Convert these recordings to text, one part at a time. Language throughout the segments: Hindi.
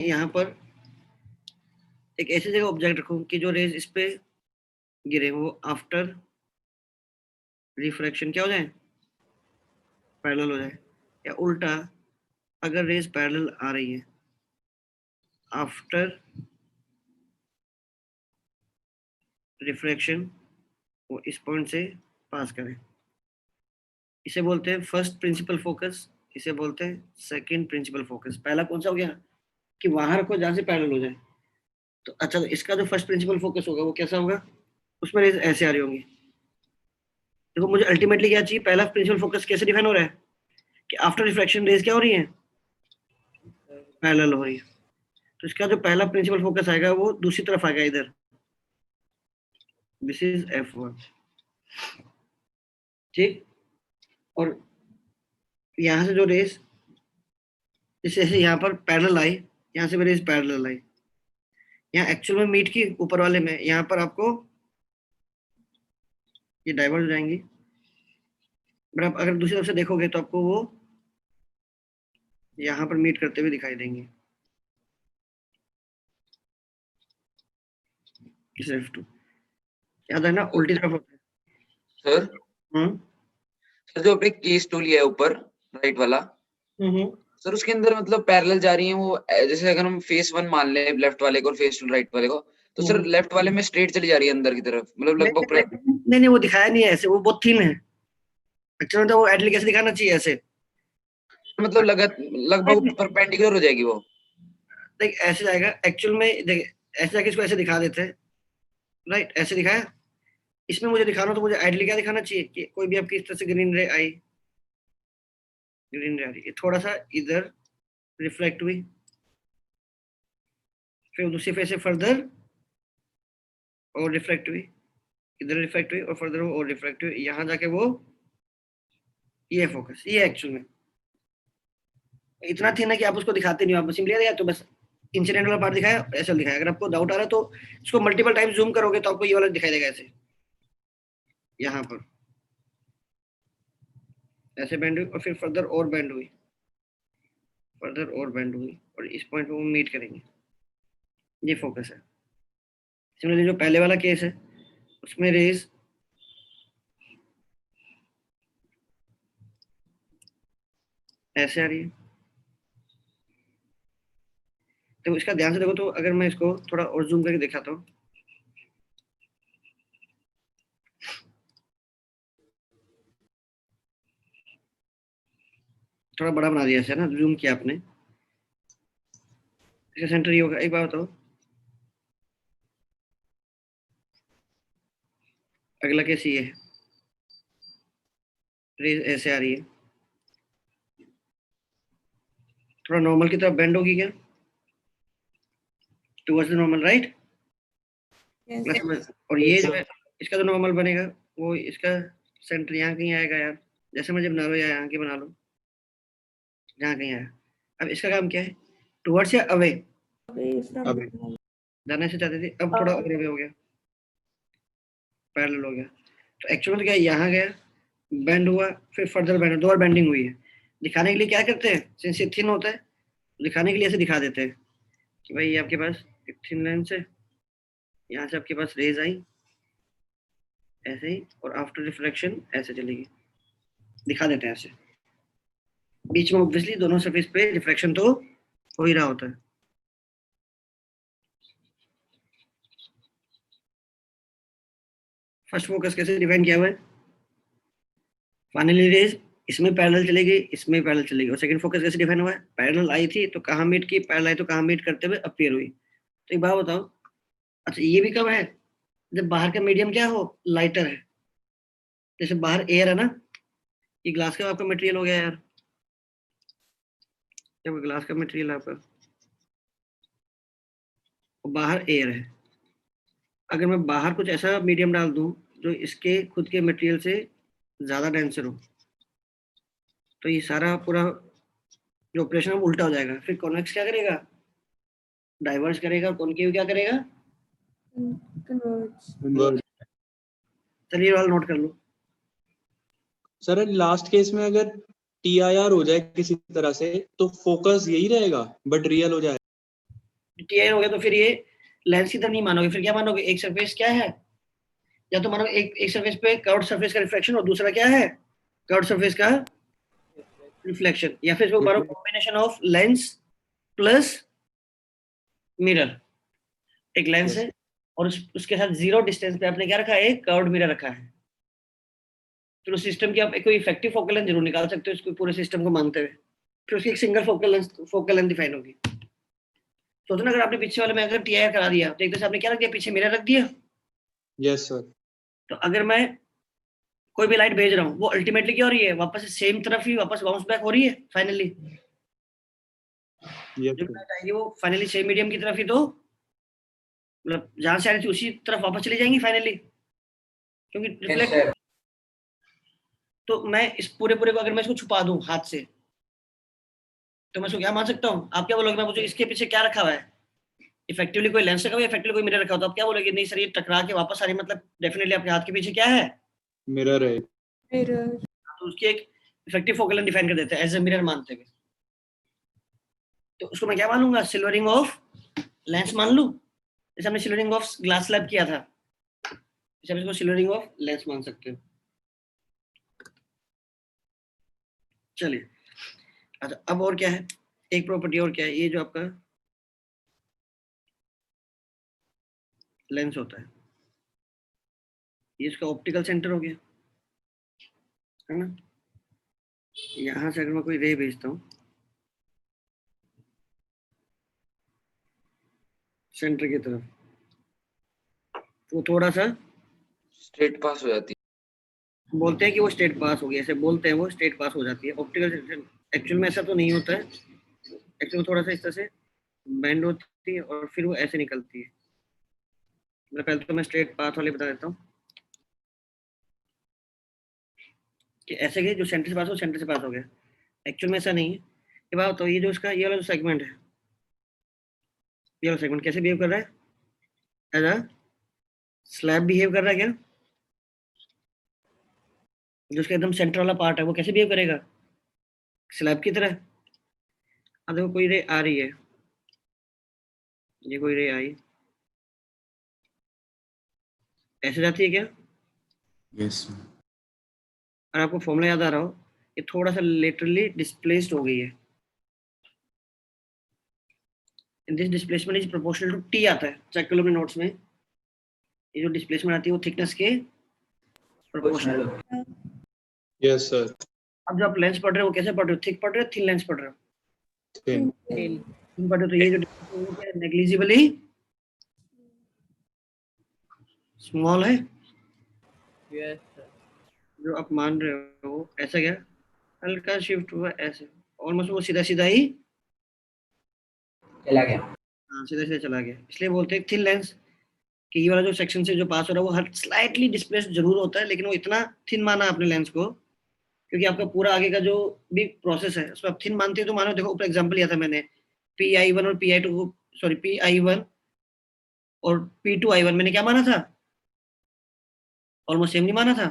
यहाँ पर एक ऐसी जगह ऑब्जेक्ट रखूं कि जो रेज इस पे गिरे वो आफ्टर रिफ्रैक्शन क्या हो जाए, पैरेलल हो जाए। या उल्टा, अगर रेज पैरेलल आ रही है आफ्टर रिफ्रैक्शन वो इस पॉइंट से पास करें। इसे बोलते हैं फर्स्ट प्रिंसिपल फोकस, इसे बोलते हैं सेकंड प्रिंसिपल फोकस। पहला कौन सा हो गया कि वहां रखो जहां से पैरेलल हो जाए। तो अच्छा, तो इसका जो फर्स्ट प्रिंसिपल फोकस होगा वो कैसा होगा, उसमें रेज ऐसे आ रही होंगी। देखो मुझे अल्टीमेटली क्या चाहिए, पहला प्रिंसिपल फोकस कैसे डिफाइन हो रहा है कि आफ्टर रिफ्रैक्शन रेज क्या हो रही है, पैरेलल हो रही है। तो इसका जो पहला प्रिंसिपल फोकस आएगा वो दूसरी तरफ आएगा इधर, दिस इज F1, ठीक। और यहाँ से जो रेस जैसे जैसे यहाँ पर पैरेलल आई, यहाँ से भी रेस पैरेलल आई, यहाँ एक्चुअल में मीट की ऊपर वाले में, यहाँ पर आपको ये डाइवर्ट हो जाएंगी। बट आप अगर दूसरी तरफ से देखोगे तो आपको वो यहाँ पर मीट करते हुए दिखाई देंगे, इस F2। याद है ना, उल्टी तरफ होता है सर। सर जो अपने केस टूल लिया है ऊपर राइट वाला, सर उसके अंदर मतलब पैरेलल जा रही है वो, जैसे अगर हम फेस 1 मान ले लेफ्ट वाले को और फेस 2 राइट वाले को, तो सर लेफ्ट वाले में स्ट्रेट चली जा रही है अंदर की तरफ, मतलब लगभग नहीं वो दिखाया नहीं है ऐसे, वो बहुत थिन है एक्चुअली। तो वो एटली कैसे दिखाना चाहिए ऐसे, मतलब लगभग परपेंडिकुलर हो जाएगी वो। देख ऐसे जाएगा एक्चुअल में, देख ऐसे जाके इसको ऐसे दिखा देते हैं, राइट ऐसे दिखाया। इसमें मुझे दिखाना, तो मुझे आइडली क्या दिखाना चाहिए कि कोई भी आपकी इस तरह से ग्रीन रे आई, ग्रीन रे आ रही है, थोड़ा सा इधर रिफ्लेक्ट हुई, फिर दूसरी फेस से फर्दर और रिफ्लेक्ट हुई, इधर रिफ्लेक्ट हुई और फर्दर और रिफ्लेक्ट हुई, यहाँ जाके वो ये फोकस, ये एक्चुअल में इतना थी ना कि आप उसको दिखाते नहीं हो, आप सिंपली दिया तो बस इंसिडेंट वाला पार्ट दिखाया, ऐसा दिखाया। अगर आपको डाउट आ रहा है तो इसको मल्टीपल टाइम जूम करोगे तो आपको ये वाला दिखाई देगा ऐसे, यहाँ पर ऐसे बेंड हुई और फिर फर्दर और बेंड हुई, फर्दर और बेंड हुई और इस पॉइंट पे वो मीट करेंगे, ये फोकस है। सिमिलरली जो पहले वाला केस है उसमें रेज ऐसे आ रही है। तो इसका ध्यान से देखो, तो अगर मैं इसको थोड़ा और जूम करके दिखाता हूँ, थोड़ा बड़ा बना दिया ऐसे ना, जूम किया आपने, इसका सेंटर ये होगा। एक बार बताओ, अगला केस ये है, रेज ऐसे आ रही है, थोड़ा नॉर्मल की तरफ बेंड होगी क्या, टुवर्ड्स द नॉर्मल, राइट। और ये जो है इसका जो नॉर्मल बनेगा वो इसका सेंटर यहाँ कहीं आएगा यार, जैसे मुझे बना लो या यहाँ की बना लो, यहाँ कहीं आया। अब इसका काम क्या है, टुवर्ड्स या अवे, जाना से चाहते थे, अब थोड़ा और अवे हो गया, पैरेलल हो गया। तो एक्चुअल में क्या, यहाँ गया, बेंड हुआ, फिर फर्दर बेंड, दो बार बेंडिंग हुई है। दिखाने के लिए क्या करते हैं, सिंस ये थिन होता है, दिखाने के लिए ऐसे दिखा देते हैं कि भाई ये आपके पास एक थिन लेंस है, यहाँ से आपके पास रेज आई ऐसे ही, और आफ्टर रिफ्लेक्शन ऐसे चलेगी, दिखा देते हैं ऐसे। बीच में ऑब्वियसली दोनों सरफेस पे रिफ्लेक्शन तो हो ही रहा होता है। फर्स्ट फोकस कैसे डिफाइन किया हुआ है, फाइनली रेज इसमें पैरेलल चलेगी, इसमें पैरेलल चलेगी। और सेकंड फोकस कैसे डिफाइन हुआ है, पैरेलल आई थी तो कहाँ मीट की, पैरेलल आई तो कहाँ मीट करते हुए अपीयर हुई। तो एक बात बताओ, अच्छा ये भी कब है, जब बाहर का मीडियम क्या हो, लाइटर है। जैसे बाहर एयर है ना, ये ग्लास का आपका मटेरियल हो गया यार, जब ग्लास का मटेरियल आपका और बाहर एयर है, अगर मैं बाहर कुछ ऐसा मीडियम डाल दूं जो इसके खुद के मटेरियल से ज्यादा डेंसर हो, तो ये सारा पूरा जो ऑपरेशन है वो उल्टा हो जाएगा। फिर कॉन्वेक्स क्या करेगा, डाइवर्स करेगा, कॉनकेव क्या करेगा, चलिए वाला नोट कर लो। सर लास्ट केस में अगर TIR हो जाए किसी तरह से तो फोकस यही रहेगा बट रियल हो जाए। टी आई हो गया तो फिर ये लेंस की तरह नहीं मानोगे, फिर क्या मानोगे? एक सरफेस क्या है, या तो मानोगे एक सरफेस पे कर्व्ड सरफेस का रिफ्लेक्शन और दूसरा क्या है, कर्व्ड सरफेस का रिफ्लेक्शन, या फिर इसको मानो combination of lens plus mirror. एक लेंस है और उसके साथ जीरो डिस्टेंस पे आपने क्या रखा है, एक कर्व्ड मिरर रखा है। फिर उस सिस्टम की आप कोई इफेक्टिव फोकल लेंथ जरूर निकाल सकते हो इसको पूरे सिस्टम को मानते हुए। फिर उसकी एक सिंगल फोकल लेंथ डिफाइन होगी। सोचो ना, अगर आपने पीछे वाले में अगर टीआई करा दिया तो एक तरह से आपने क्या रख दिया, पीछे मिरर रख दिया। Yes sir. तो अगर मैं कोई भी लाइट भेज रहा हूँ वो अल्टीमेटली क्या हो रही है, वापस सेम तरफ ही वापस बाउंस बैक हो रही है फाइनली। जो लाइट आएगी वो फाइनली सेम मीडियम की तरफ ही, तो मतलब जहां से आ रही थी उसी तरफ वापस चली जाएंगी फाइनली, क्योंकि रिफ्लेक्ट। तो मैं इस पूरे पूरे को अगर मैं इसको छुपा दूं हाथ से तो मैं इसको क्या मान सकता हूँ? आप क्या बोलोगे? मैं पूछूं इसके पीछे क्या रखा हुआ है, इफेक्टिवली कोई लेंस रखा हुआ है, इफेक्टिवली कोई मिरर रखा हुआ, तो आप क्या बोलोगे? नहीं सर ये टकरा के वापस आ रही, मतलब डेफिनेटली आपके हाथ के पीछे क्या है, मिरर है। मिरर। तो उसकी एक इफेक्टिव फोकल लेंथ डिफाइन कर देते हैं एज ए मिरर मानते हुए। तो उसको मैं क्या मानूंगा, सिल्वरिंग ऑफ लेंस मान लूं, जैसे हमने सिल्वरिंग ऑफ ग्लास स्लैब किया था, जैसे हम इसको सिल्वरिंग ऑफ लेंस मान सकते हो। चलिए, अच्छा अब और क्या है, एक प्रॉपर्टी और क्या है, ये जो आपका लेंस होता है ये इसका ऑप्टिकल सेंटर हो गया, है ना। यहां से अगर मैं कोई रे भेजता हूँ सेंटर की तरफ, तो थोड़ा सा स्ट्रेट पास हो जाती बोलते हैं कि वो स्टेट पास हो गया, ऐसे बोलते हैं वो स्टेट पास हो जाती है ऑप्टिकल सेंटर। एक्चुअल में ऐसा तो नहीं होता है, एक्चुअल में थोड़ा सा इस तरह से बेंड होती है और फिर वो ऐसे निकलती है। मतलब पहले तो मैं स्ट्रेट पाथ वाले बता देता हूँ कि ऐसे गए जो सेंटर से पास हो, सेंटर से पास हो गया। एक्चुअल में ऐसा नहीं है। ये बात तो ये जो इसका ये वाला जो सेगमेंट है, ये वाला सेगमेंट कैसे बिहेव कर रहा है, एज अ स्लैब बिहेव कर रहा है क्या? जो उसका एकदम सेंटर वाला पार्ट है वो कैसे बिहेव करेगा, स्लैब की तरह। अब देखो कोई रे आ रही है, ये कोई रे आई, ऐसे जाती है क्या? यस और आपको फॉर्मूला याद आ रहा हो, ये थोड़ा सा लेटरली डिस्प्लेस्ड हो गई है। This displacement is proportional to T आता है, चेक कर लो अपने नोट्स में। ये जो डिस्प्लेसमेंट आती है वो थिकनेस के प्रोपोर्शनल। Yes sir. अब जो आप लेंस पढ़ रहे हो वो कैसे पढ़ रहे हो, थिक पढ़ रहे हो, थिन लेंस पढ़ रहे हो? थिन। थिन पढ़ रहे हो तो ये जो नेग्लिजिबली स्मॉल है। Yes sir. जो आप मान रहे हो ऐसा क्या, हल्का शिफ्ट हुआ ऐसे, ऑलमोस्ट वो सीधा सीधा ही चला गया। हाँ सीधा सीधा चला गया। इसलिए बोलते हैं थिन लेंस कि ये वाला जो सेक्शन से जो पास हो रहा है वो हर स्लाइटली डिस्प्लेस्ड जरूर होता है, लेकिन वो इतना थिन माना अपने लेंस को क्योंकि आपका पूरा आगे का जो भी प्रोसेस है उसमें आप थिन मानते हैं। तो मानो देखो ऊपर एग्जांपल लिया था मैंने, PI1 और PI2, सॉरी PI1 और P2I1 मैंने क्या माना था, ऑलमोस्ट सेम नहीं माना था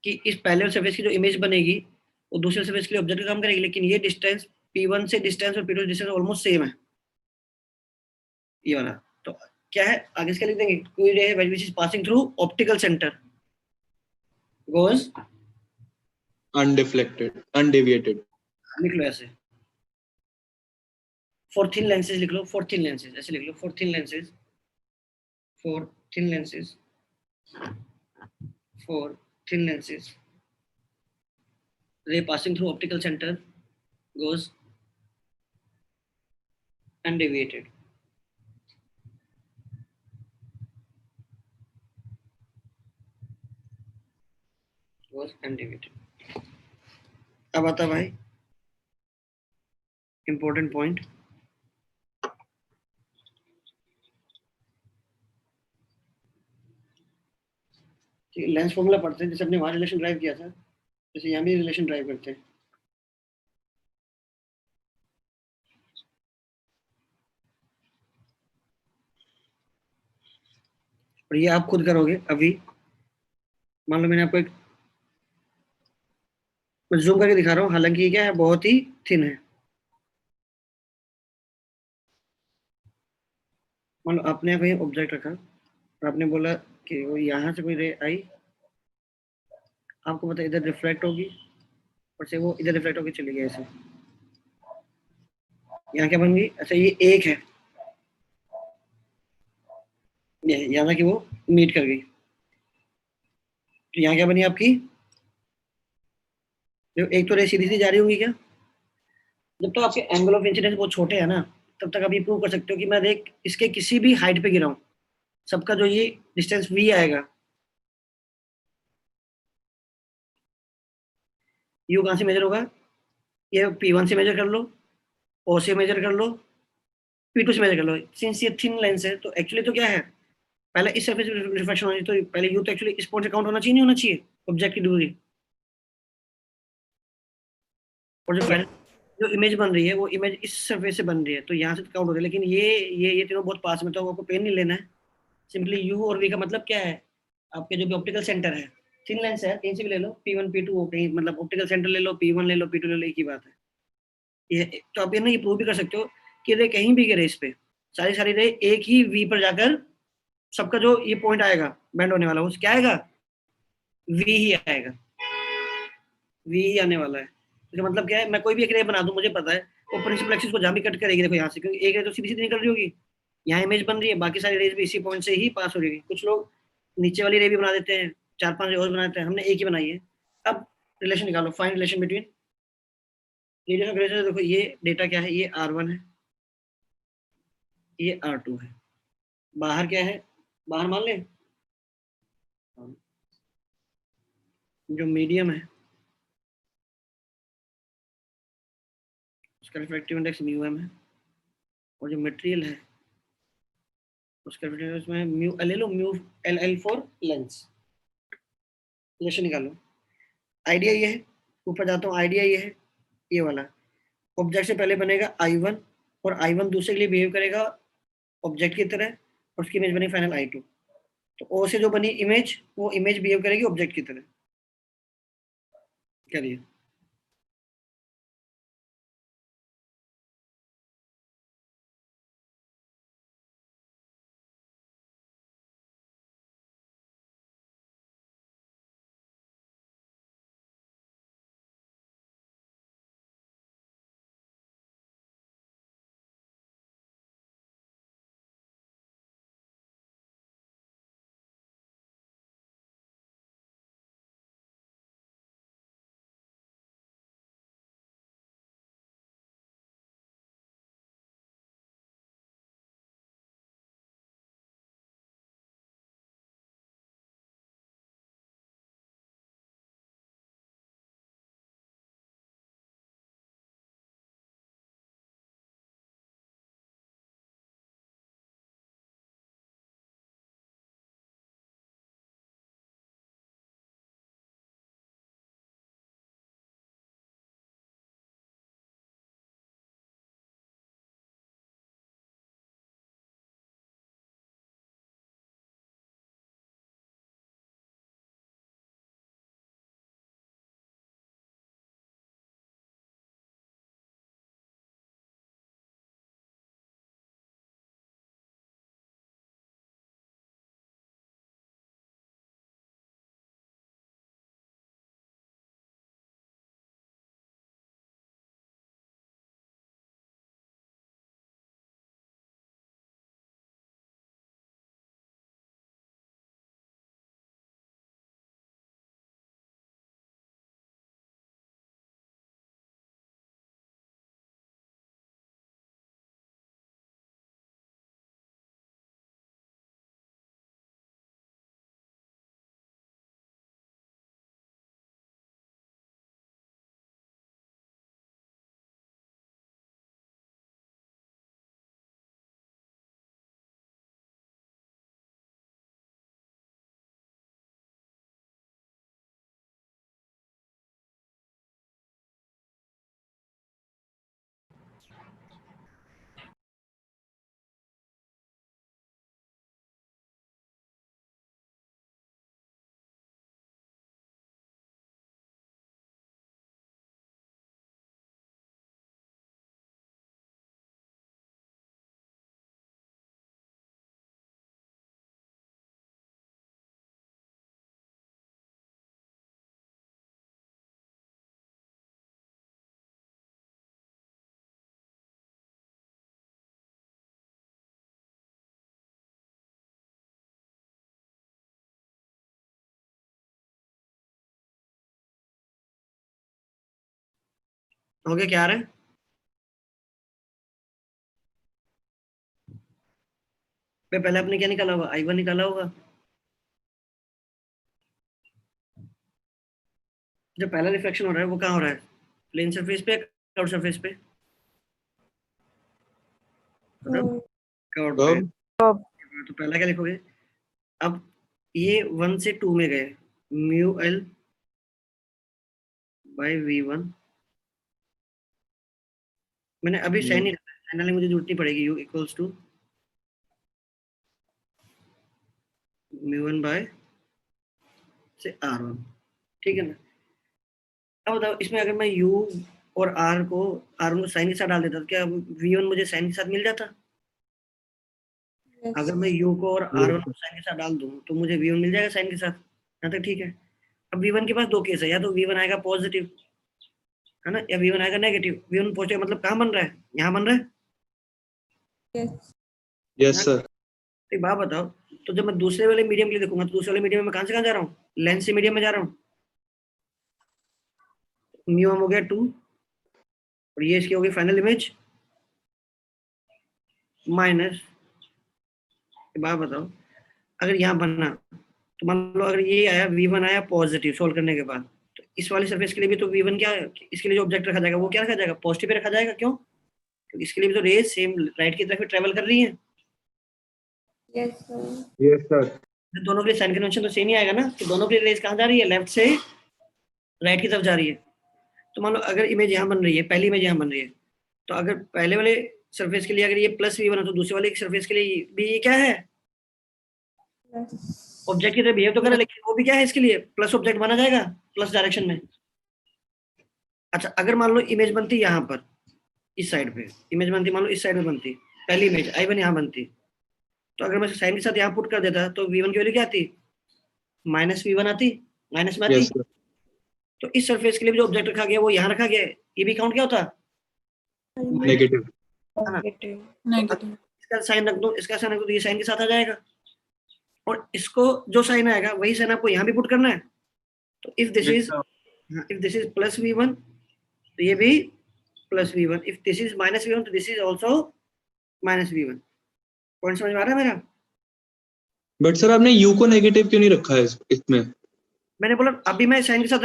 कि इस पहले सरफेस की जो इमेज बनेगी वो दूसरे सरफेस के लिए ऑब्जेक्ट का काम करेगी, लेकिन ये डिस्टेंस P1 से डिस्टेंस और P2 डिस्टेंस ऑलमोस्ट सेम है ये वाला। तो क्या है आगे इसके लिख देंगे, कोई रे है which is passing through optical centre goes undeflected, undeviated. लिख लो ऐसे, फॉर थिन लेंसेज लिख लो, फॉर थिन लेंसेज ऐसे लिख लो, for thin lenses, for thin lenses, for thin lenses ray passing through optical center goes undeviated. Goes undeviated. अब आता भाई इंपॉर्टेंट पॉइंट, लेंस फॉर्मूला पढ़ते हैं जैसे अपने वहां रिलेशन ड्राइव किया था, जैसे यहाँ भी रिलेशन ड्राइव करते हैं। और ये आप खुद करोगे अभी, मान लो मैंने आपको एक जूम करके दिखा रहा हूँ, हालांकि ये क्या है बहुत ही थिन है, मान लो आपने कोई ऑब्जेक्ट रखा और आपने बोला कि वो यहाँ से कोई रे आई, आपको पता है इधर रिफ्लेक्ट होगी और से वो इधर रिफ्लेक्ट होकर चली गई ऐसे, यहाँ क्या बन गई? अच्छा ये एक है, ये यहाँ कि वो मीट कर गई, तो यहाँ क्या बनी आपकी? जो एक तो रे सीधी सी जा रही होंगी क्या? जब तो आपके एंगल ऑफ इंसिडेंस बहुत छोटे हैं ना, तब तक आप ये प्रूव कर सकते हो कि मैं देख इसके किसी भी हाइट पे गिरा हूँ, सबका जो ये डिस्टेंस v आएगा, u कहाँ से मेजर होगा? ये p1 से मेजर कर लो, o से मेजर कर लो, p2 से मेजर कर लो। सिंस ये थिन लेंस है तो एक्चुअली तो क्या है, पहले इस सरफेस रिफ्लेक्शन होनी, तो पहले u तो एक्चुअली इस पॉइंट से काउंट होना चाहिए, नहीं होना चाहिए ऑब्जेक्ट की दूरी? और जो पहले जो इमेज बन रही है वो इमेज इस सरफेस से बन रही है, तो यहाँ से काउंट हो रही है, लेकिन ये तीनों बहुत पास में, तो आपको पेन नहीं लेना है। सिंपली u और v का मतलब क्या है? आपके जो भी ऑप्टिकल सेंटर है, थिन लेंस है, कहीं से भी ले लो, p1 p2 हो, कहीं मतलब ऑप्टिकल सेंटर ले लो, p1 ले लो, p2 ले लो, एक ही बात है। ये तो आप ये ना ये प्रूव भी कर सकते हो कि रे कहीं भी गिरे इस पे, सारी सारी रे एक ही v पर जाकर सबका जो ये पॉइंट आएगा बेंड होने वाला, वो क्या आएगा? v ही आएगा, v ही आने वाला है। इसका मतलब क्या है, मैं कोई भी एक रे बना दूं, मुझे पता है वो प्रिंसिपल एक्सिस को जहाँ भी कट करेगी, देखो यहाँ से, क्योंकि एक रे तो सीधी सीधी निकल रही होगी, यहाँ इमेज बन रही है, बाकी सारी रेज भी इसी पॉइंट से ही पास हो रही है। कुछ लोग नीचे वाली रे भी बना देते हैं, 4-5 रे और बनाते हैं, हमने एक ही बनाई है। अब रिलेशन निकालो, find relation between radius of graduation. देखो ये डेटा क्या है, ये R1 है, ये R2 है, बाहर क्या है, बाहर मान लें जो मीडियम है उसका रिफ्रैक्टिव इंडेक्स म्यू है, और जो मटेरियल है उसका रिफ्रैक्टिव इंडेक्स में म्यू ले लो, mu L for lens. Relation निकालो। आइडिया ये है, ऊपर जाता हूँ, आइडिया ये है, ये वाला ऑब्जेक्ट से पहले बनेगा I1 और I1 दूसरे के लिए बिहेव करेगा ऑब्जेक्ट की तरह, और उसकी इमेज बनी फाइनल I2। तो ओ से जो बनी इमेज, वो इमेज बिहेव करेगी ऑब्जेक्ट की तरह। करिए। हो गया क्या आ रहा है? पहले आपने क्या निकाला होगा? I1 निकाला होगा। जो पहला रिफ्लेक्शन हो रहा है वो कहाँ हो रहा है? प्लेन सरफेस पे, कर्व सरफेस पे? कर्व। कर्व पे। कर्व। तो पहला क्या लिखोगे? अब ये 1 से 2 में गए, म्यू एल बाई V1। मैंने अभी साइन नहीं रखा, साइन डालने मुझे जरूरत नहीं पड़ेगी। U इक्वल्स टू म्यू1 बाय से R1, ठीक है ना? अब बताओ इसमें अगर मैं U और R को साइन के साथ डाल देता तो क्या V1 मुझे साइन के साथ मिल जाता? Yes. अगर मैं U को और R1 को साइन के साथ डाल दूं तो मुझे V1 मिल जाएगा साइन के साथ। यहाँ तक ठीक है। अब V1 के पास दो केस है, या तो V1 आएगा पॉजिटिव, है ना, या V1 आएगा नेगेटिव। V1 पॉजिटिव मतलब कहाँ बन रहा है? यहाँ बन रहा है। Yes. Yes sir. एक बात बताओ, तो जब मैं दूसरे वाले मीडियम के लिए देखूंगा तो दूसरे वाले मीडियम में मैं कहाँ से कहाँ जा रहा हूँ? लेंस से मीडियम में जा रहा हूँ। म्यू हो गया 2 और ये इसकी होगी फाइनल इमेज माइनस। बात बताओ, अगर यहाँ बनना तो मान लो अगर ये आया V1 आया पॉजिटिव सोल्व करने के बाद, तो इस वाली सरफेस के लिए भी तो V1 क्या, इसके लिए जो ऑब्जेक्ट रखा जाएगा वो क्या रखा जाएगा? पॉजिटिव पे रखा जाएगा। क्यों? क्योंकि इसके लिए भी तो रेज सेम राइट की तरफ ट्रेवल कर रही है। Yes, sir. Yes sir. तो दोनों के लिए साइन कन्वेंशन तो सेम ही आएगा ना। तो दोनों के लिए रेज कहाँ जा रही है? लेफ्ट से राइट की तरफ जा रही है। तो मान लो अगर इमेज यहाँ बन रही है, पहली इमेज यहाँ बन रही है, तो अगर पहले वाले सरफेस के लिए अगर ये प्लस V1 है तो दूसरे वाले सरफेस के लिए भी ये क्या है? Yes. ऑब्जेक्ट की तरह बिहेव तो करे, लेकिन वो भी क्या है इसके लिए? प्लस ऑब्जेक्ट माना जाएगा, प्लस डायरेक्शन में। अच्छा, अगर मान लो इमेज बनती यहाँ पर, इस साइड पे इमेज बनती, मान लो इस साइड में बनती, पहली इमेज I1 यहाँ बनती, तो अगर मैं साइन के साथ यहाँ पुट कर देता तो V1 की वैल्यू क्या आती? -V1 आती, माइनस में आती। Yes sir. तो इस सरफेस के लिए भी जो ऑब्जेक्ट रखा गया वो यहाँ रखा गया है, ये भी काउंट क्या होता? नेगेटिव। Negative. तो इसका साइन रख दो, इसका साइन रख दो, तो ये साइन के साथ आ जाएगा। और इसको जो साइन आएगा वही साइन आपको यहाँ भी पुट करना है। तो if this is plus V1 तो ये भी plus V1, if this is minus V1 तो this is also minus V1। Point समझ में आ रहा है मेरा? बट सर आपने यू को नेगेटिव क्यों नहीं रखा है इसमें? मैंने बोला अभी मैं साइन के साथ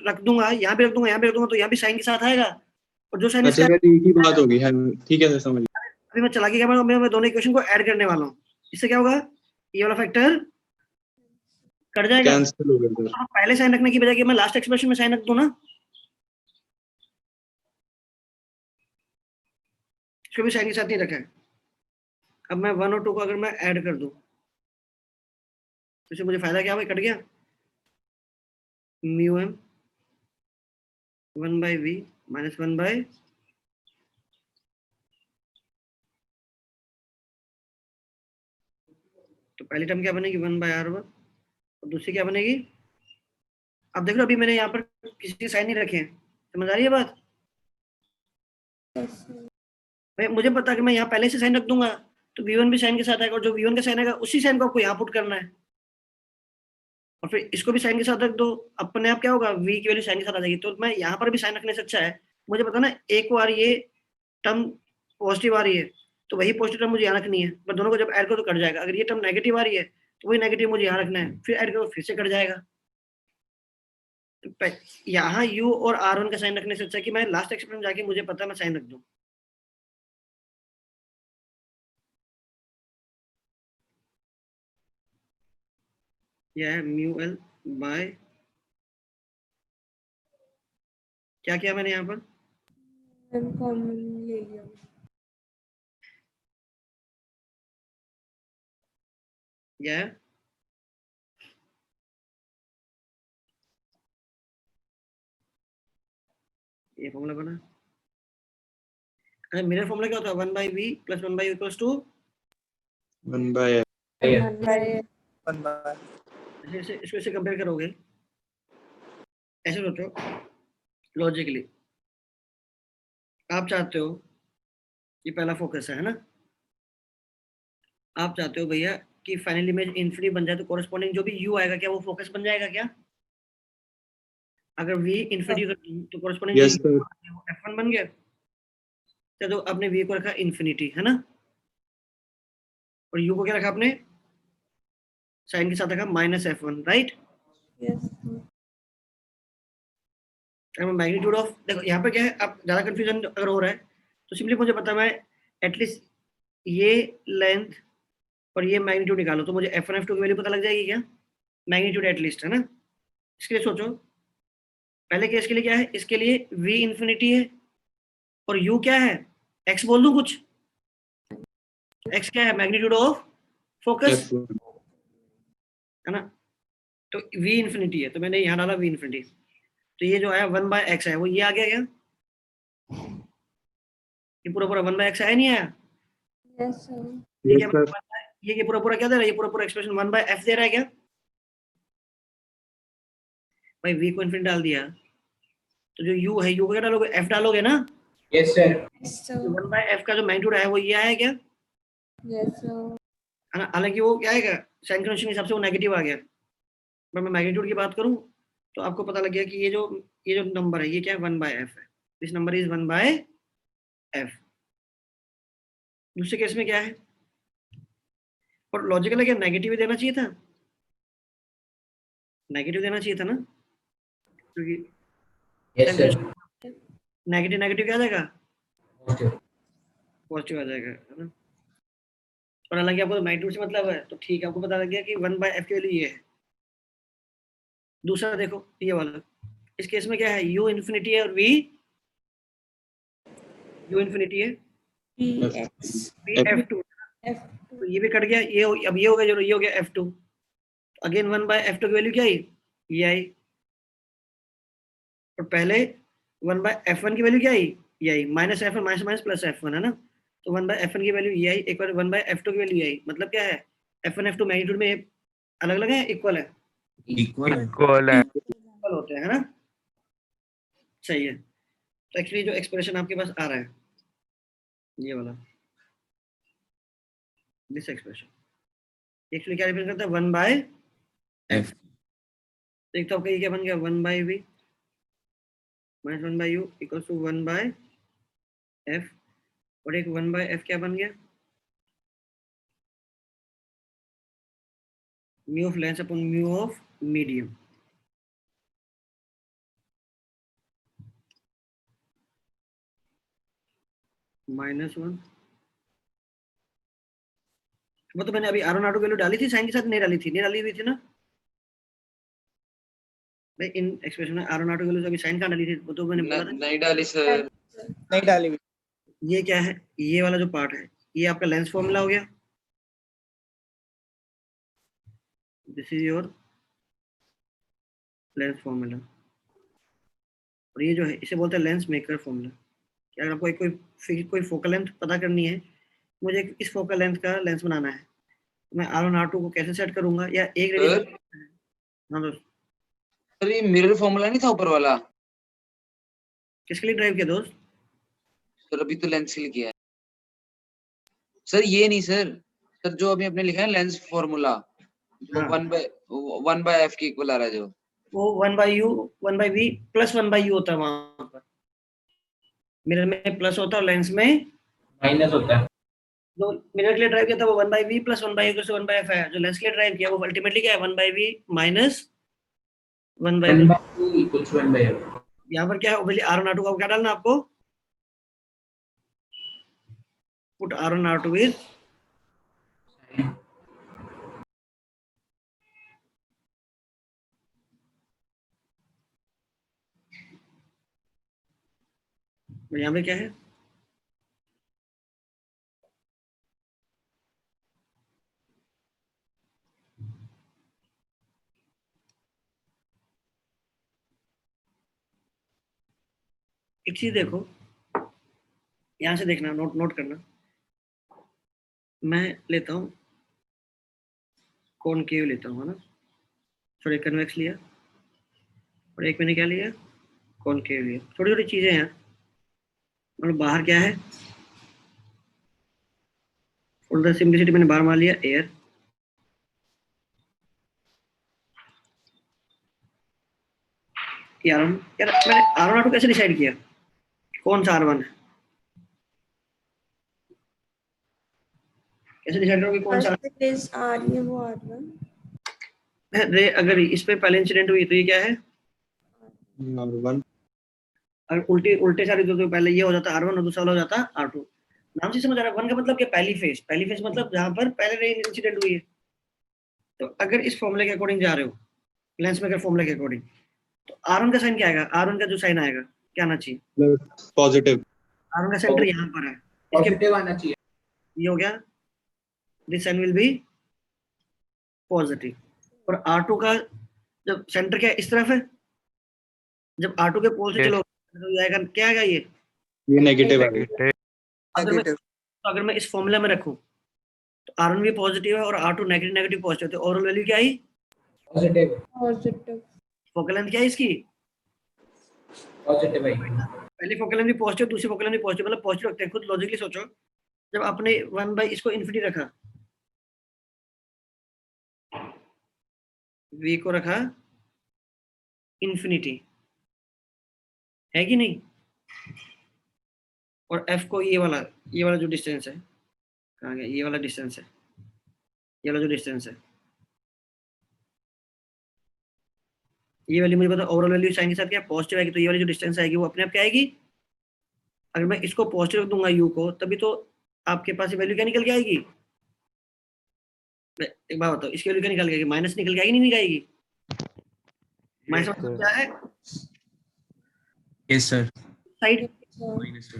रख दूंगा, यहाँ भी रख दूंगा, यहाँ भी रख दूंगा, तो यहाँ भी साइन के साथ आएगा। और जो साइन अच्छा इसका, सर एक ही बात होगी। हाँ ठीक है सर, समझ गया। अभी मैं चला के क्या मैं दोनों इक्वेशन को ऐड करने वाला हूँ। इससे क्या होगा? ये वाला फैक्टर कट जाएगा। कैंसिल हो गया सर। तो पहले साइन रखने की बजाय कि मैं लास्ट एक्सप्रेशन में साइन रख दूं ना, इसको भी साइन के साथ नहीं रखा है। अब मैं 1 और 2 को अगर मैं ऐड कर दूं तो इससे मुझे फायदा क्या हुआ? कट गया म्यू एम 1/v माइनस 1/, तो पहली टर्म क्या बनेगी? 1/r1 और दूसरी क्या बनेगी? अब देख लो अभी मैंने यहाँ पर किसी के साइन नहीं रखे हैं, समझ आ रही है बात? Yes, sir. भाई मुझे पता है कि मैं यहाँ पहले से साइन रख दूंगा तो V1 भी साइन के साथ आएगा, और जो V1 का साइन आएगा उसी साइन को आपको यहाँ पुट करना है, और फिर इसको भी साइन के साथ रख दो। अपने आप क्या होगा? V की वैल्यू साइन के साथ आ जाएगी। तो मैं यहाँ पर भी साइन रखने से अच्छा है, मुझे पता ना एक बार ये टर्म पॉजिटिव आ रही है तो वही पॉजिटिव टर्म मुझे यहाँ रखनी है, पर दोनों को जब ऐड करो तो कट जाएगा। अगर ये टर्म नेगेटिव आ रही है तो वही नेगेटिव मुझे यहाँ रखना है, फिर ऐड करो फिर से कट जाएगा। तो यहाँ U और R1 का साइन रखने से अच्छा है कि मैं लास्ट एक्सप्रेशन जाके मुझे पता है मैं साइन रख दूं। यह है म्यू एल बाय, क्या किया मैंने यहाँ पर? M common ले लिया. यह है ये फॉर्मूला बना। अरे मेरा फॉर्मूला क्या होता है? 1/v plus 1/u equals to 1/, इसको इससे कंपेयर करोगे, ऐसे सोचो लॉजिकली, आप चाहते हो, ये पहला फोकस है ना, आप चाहते हो भैया कि फाइनल इमेज इन्फिनिटी बन जाए तो कोरिस्पॉन्डिंग जो भी U आएगा क्या वो फोकस बन जाएगा क्या? अगर v इंफिनिटी कर दूं तो कॉरेस्पॉन्डिंग Yes, जो sir. वो f1 बन गया। तो आपने v को रखा इंफिनिटी, है ना, और u को क्या रखा आपने, साइन के साथ रखा -f1, right. Yes, sir. Magnitude of, देखो यहाँ पे क्या है, आप ज्यादा कंफ्यूजन अगर हो रहा है तो सिंपली मुझे पता है, एटलीस्ट ये लेंथ और ये मैग्नीट्यूड निकालो तो मुझे f1 f2 की वैल्यू पता लग जाएगी क्या, मैग्नीट्यूड एटलीस्ट, है ना। इसके लिए सोचो, पहले केस के लिए क्या है, इसके लिए v इंफिनिटी है और u क्या है, x बोल दूं कुछ, x क्या है, मैग्नीट्यूड ऑफ फोकस, F1. है ना। तो v इंफिनिटी है तो मैंने यहाँ डाला v इंफिनिटी, तो ये जो आया 1/x है वो ये आ गया क्या, ये पूरा पूरा 1/x आया, नहीं आया, Yes, sir. ये Yes, क्या sir. ये पूरा पूरा क्या दे रहा है, ये पूरा पूरा एक्सप्रेशन 1/f दे रहा है क्या, भाई v को इंफिनिटी डाल दिया तो जो u है, u को क्या डालोगे, f डालोगे ना, Yes, sir. Yes, sir. 1/f का जो मैग्नीट्यूड है वो ये आया क्या, Yes, sir. है ना। हालांकि वो क्या आएगा, साइन कन्वेंशन के हिसाब से वो नेगेटिव आ गया, पर मैं मैग्नीट्यूड की बात करूं तो आपको पता लग गया कि ये जो नंबर है ये क्या है, 1/f है, दिस नंबर इज 1/f। दूसरे केस में क्या है, और लॉजिकल है क्या, नेगेटिव देना चाहिए था, नेगेटिव देना चाहिए था ना, क्योंकि Yes, sir. नेगेटिव नेगेटिव क्या आ जाएगा, Okay. पॉजिटिव आ जाएगा, है ना। और हालांकि आपको मैग्नीट्यूड से मतलब है तो ठीक है, आपको पता लग गया कि 1/f के लिए ये है। दूसरा देखो ये वाला, इस केस में क्या है, u इंफिनिटी है और v, u इंफिनिटी है, Px. v f2, F2. तो ये भी कट गया, अब ये हो गया, जो ये हो गया f2, अगेन 1/f2 की वैल्यू क्या आई, ये आई, और पहले 1/f1 की वैल्यू क्या आई, ये आई, -f1 माइनस प्लस f1, है ना। तो 1/f1 की वैल्यू ये आई, एक बार 1/f2 की वैल्यू ये आई, मतलब क्या है, f1 f2 मैग्नीट्यूड में अलग अलग है, इक्वल है, Equal. इक्वल होते हैं, है ना, सही है। तो एक्चुअली जो एक्सप्रेशन आपके पास आ रहा है ये वाला, दिस एक्सप्रेशन एक्चुअली क्या रिप्रेजेंट करता है, 1/f। तो एक तो आपका ये क्या बन गया, 1/v minus 1/u equal to 1/f, और एक 1/f क्या बन गया, mu of lens upon mu of medium. -1, वो तो मैंने अभी आर ऑन वैल्यू डाली थी, साइन के साथ नहीं डाली थी, नहीं डाली हुई थी ना भाई, इन एक्सप्रेशन में आर ऑन वैल्यू अभी साइन कहाँ डाली थी, वो तो मैंने बोला था। नहीं डाली सर, नहीं डाली हुई। ये क्या है, ये वाला जो पार्ट है ये आपका लेंस फॉर्मूला हो गया, this is your lens formula, और ये जो है इसे बोलते हैं लेंस मेकर फॉर्मूला। कि अगर आपको कोई फोकल लेंथ पता करनी है, मुझे इस फोकल लेंथ का लेंस बनाना है, तो मैं R1 R2 को कैसे सेट करूंगा, या एक रेडियस, सर हाँ दोस्त, सर ये मिरर फॉर्मूला नहीं था ऊपर वाला, किसके लिए ड्राइव किया दोस्त, सर अभी तो लेंस के लिए किया है सर, ये नहीं सर, सर जो अभी आपने लिखा है लेंस फॉर्मूला, जो हाँ। 1/f के इक्वल आ रहा है जो, वो 1/u 1/v प्लस 1/u होता है, वहां पर मिरर में प्लस होता है और लेंस में, Minus होता है. जो मिरर के लिए ड्राइव किया था वो 1/v प्लस 1/u से 1/f है, जो लेंस के लिए ड्राइव किया वो अल्टीमेटली क्या है, 1/v minus 1/v। 1/2 equals 1/f. यहाँ पर क्या है, R1 R2 का क्या डालना आपको, पुट R1 R2 विद यहाँ पे क्या है, एक चीज देखो, यहाँ से देखना, नोट करना, मैं लेता हूँ कॉनकेव लेता हूँ, है ना, थोड़ा कन्वेक्स लिया और एक मैंने क्या लिया, कॉनकेव लिया, छोटी छोटी चीजें हैं, मतलब बाहर क्या है, फॉर द सिंपलिसिटी मैंने बाहर मार लिया एयर, ये R1 यार मैंने R1 R2 कैसे डिसाइड किया कौन सा R1 है कैसे डिसाइड करोगे कौन सा फर्स्ट रेज आ रही है वो R1 रे अगर इस पे पहले इंसिडेंट हुई तो ये क्या है R1 अगर उल्टे उल्टे सारे तो पहले ये हो जाता R1 और दूसरा वाला हो जाता R2 नाम से समझ आ रहा है वन का मतलब क्या पहली फेज मतलब जहां पर पहले रे इंसिडेंट हुई है तो अगर इस फॉर्मूले के अकॉर्डिंग जा रहे हो लेंस मेकर फॉर्मूले के अकॉर्डिंग तो R1 का साइन क्या आएगा R1 का जो साइन आएगा क्या आना चाहिए पॉजिटिव R1 का सेंटर यहाँ पर है इसके पॉजिटिव आना चाहिए ये हो गया this sign will be positive और R2 का जब सेंटर क्या इस तरफ है जब R2 के पोल से चलो तो ये आएगा क्या आएगा ये नेगेटिव है अगर मैं इस फॉर्मूला में रखूं तो R1 भी पॉजिटिव है और R2 नेगेटिव नेगेटिव पॉजिटिव तो ओवरऑल वैल्यू क्या आई पॉजिटिव पॉजिटिव फोकल लेंथ क्या है इसकी पॉजिटिव है पहली फोकल लेंथ भी पॉजिटिव दूसरी फोकल लेंथ भी पॉजिटिव मतलब पॉजिटिव रखते हैं खुद लॉजिकली सोचो जब आपने 1 इसको इन्फिनिटी रखा v को रखा इन्फिनिटी है कि नहीं और f को ये वाला जो डिस्टेंस है कहाँ गया ये वाला डिस्टेंस है ये वाला जो डिस्टेंस है ये वैल्यू मुझे पता ओवरऑल वैल्यू साइन के साथ क्या पॉजिटिव आएगी तो ये वाली जो डिस्टेंस आएगी वो अपने आप क्या आएगी अगर मैं इसको पॉजिटिव रख दूंगा u को तभी तो आपके पास ये वैल्यू क्या निकल के आएगी एक बात बताओ इसकी वैल्यू क्या निकल के आएगी माइनस निकल के आएगी नहीं निकल माइनस मतलब क्या है yes sir side minus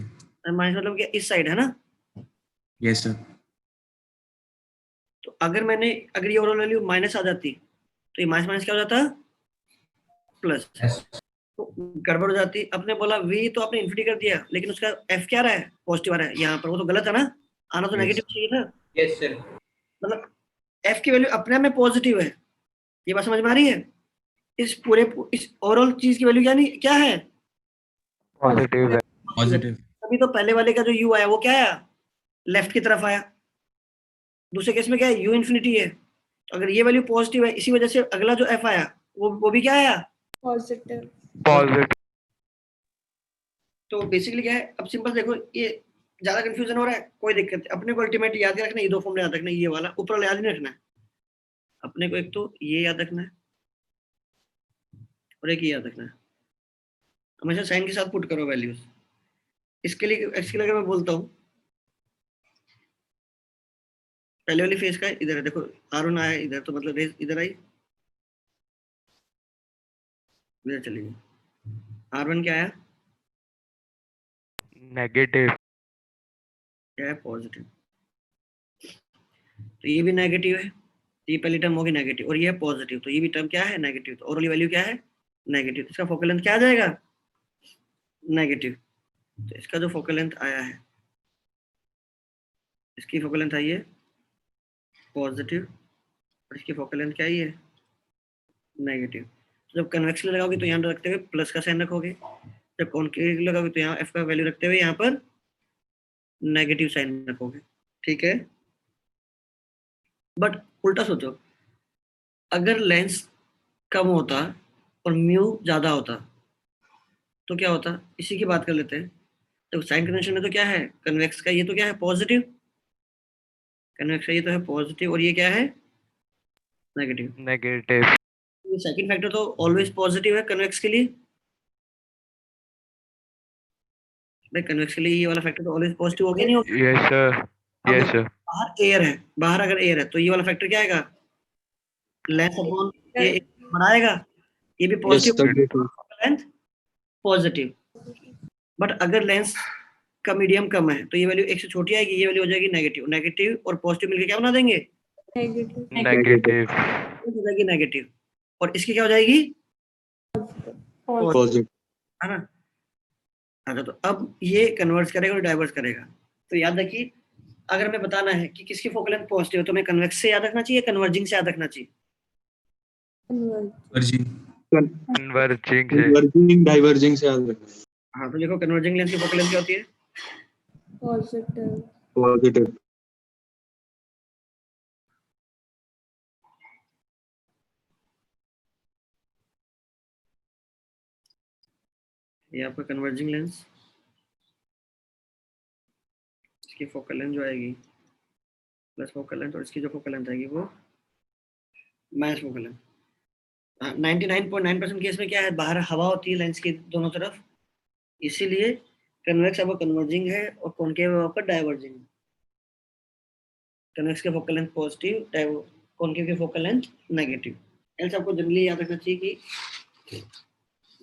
minus मतलब क्या इस साइड है ना यस सर तो अगर ये ओवरऑल वैल्यू माइनस आ जाती तो ये माइनस माइनस क्या हो जाता प्लस तो गड़बड़ हो जाती आपने बोला v तो आपने इन्फिनिटी कर दिया लेकिन उसका f क्या रहा है पॉजिटिव आ रहा है यहाँ पर वो तो गलत है ना आना तो Yes. नेगेटिव चाहिए था यस सर मतलब f की वैल्यू अपने आप में पॉजिटिव है ये बात समझ में आ रही है इस ओवरऑल चीज की वैल्यू क्या है पॉजिटिव तभी तो पहले वाले का जो u आया वो क्या आया लेफ्ट की तरफ आया दूसरे केस में क्या है u इन्फिनिटी है तो अगर ये वैल्यू पॉजिटिव है इसी वजह से अगला जो f आया वो भी क्या आया पॉजिटिव तो बेसिकली क्या है अब सिंपल देखो ये ज्यादा कंफ्यूजन हो रहा है कोई दिक्कत नहीं अपने को अल्टीमेट याद ही रखना ये दो फॉर्मूला याद रखना ये वाला ऊपर वाला याद नहीं रखना है अपने को एक तो ये याद रखना है और एक ये याद रखना है हमेशा साइन के साथ पुट करो वैल्यूज इसके लिए अगर मैं बोलता हूँ पहले वाली फेस का इधर है देखो R1 आया इधर तो मतलब रेस इधर आई इधर चली गई R1 क्या आया नेगेटिव क्या है पॉजिटिव तो ये भी नेगेटिव है तो ये पहली टर्म होगी नेगेटिव और ये है पॉजिटिव तो ये भी टर्म क्या है नेगेटिव तो ओवरऑल वैल्यू क्या है नेगेटिव इसका फोकल लेंथ क्या आ जाएगा नेगेटिव तो इसका जो फोकल लेंथ आया है इसकी फोकल लेंथ आई है पॉजिटिव और इसकी फोकल लेंथ क्या आई है नेगेटिव तो जब कन्वेक्स लगाओगे तो यहाँ रखते हुए प्लस का साइन रखोगे जब कॉन्केव लगाओगे तो यहाँ एफ का वैल्यू रखते हुए यहाँ पर नेगेटिव साइन रखोगे ठीक है बट उल्टा सोचो अगर लेंस कम होता और म्यू ज्यादा होता तो क्या होता इसी की बात कर लेते हैं तो साइन कन्वेंशन में तो क्या है कन्वेक्स का ये तो क्या है पॉजिटिव कन्वेक्स का ये तो है पॉजिटिव और ये क्या है नेगेटिव ये सेकंड फैक्टर तो ऑलवेज पॉजिटिव है कन्वेक्स के लिए भाई कन्वेक्स के लिए ये वाला फैक्टर तो ऑलवेज पॉजिटिव होगा नहीं होगा यस सर यस सर बाहर एयर है बाहर अगर एयर है तो ये वाला फैक्टर क्या आएगा लेंथ अपॉन ये बढ़ाएगा ये भी पॉजिटिव लेंथ पॉजिटिव बट अगर लेंस का मीडियम कम है तो ये वैल्यू एक से छोटी आएगी ये वैल्यू हो जाएगी नेगेटिव नेगेटिव और पॉजिटिव मिलकर क्या बना देंगे नेगेटिव हो जाएगी नेगेटिव और इसकी क्या हो जाएगी पॉजिटिव है ना अच्छा तो अब ये कन्वर्ट करेगा और डाइवर्स करेगा तो याद रखिए अगर हमें बताना है कि किसकी फोकल लेंथ पॉजिटिव है तो हमें कन्वेक्स से याद रखना चाहिए कन्वर्जिंग से याद रखना चाहिए कन्वर्जिंग डाइवर्जिंग से याद रखना हाँ तो देखो कन्वर्जिंग लेंस की फोकल लेंथ क्या होती है पॉजिटिव पॉजिटिव ये आपका कन्वर्जिंग लेंस, इसकी फोकल लेंथ जो आएगी प्लस फोकल लेंथ, और इसकी जो फोकल लेंथ आएगी वो माइनस फोकल लेंथ। 99.9% केस में क्या है, बाहर हवा होती है लेंस की दोनों तरफ, इसीलिए कन्वेक्स आपका कन्वर्जिंग है और कॉनकेव आपका डाइवर्जिंग है। कन्वेक्स के फोकल लेंथ पॉजिटिव, कॉनकेव के फोकल लेंथ नेगेटिव। एल्स आपको जनरली याद रखना चाहिए कि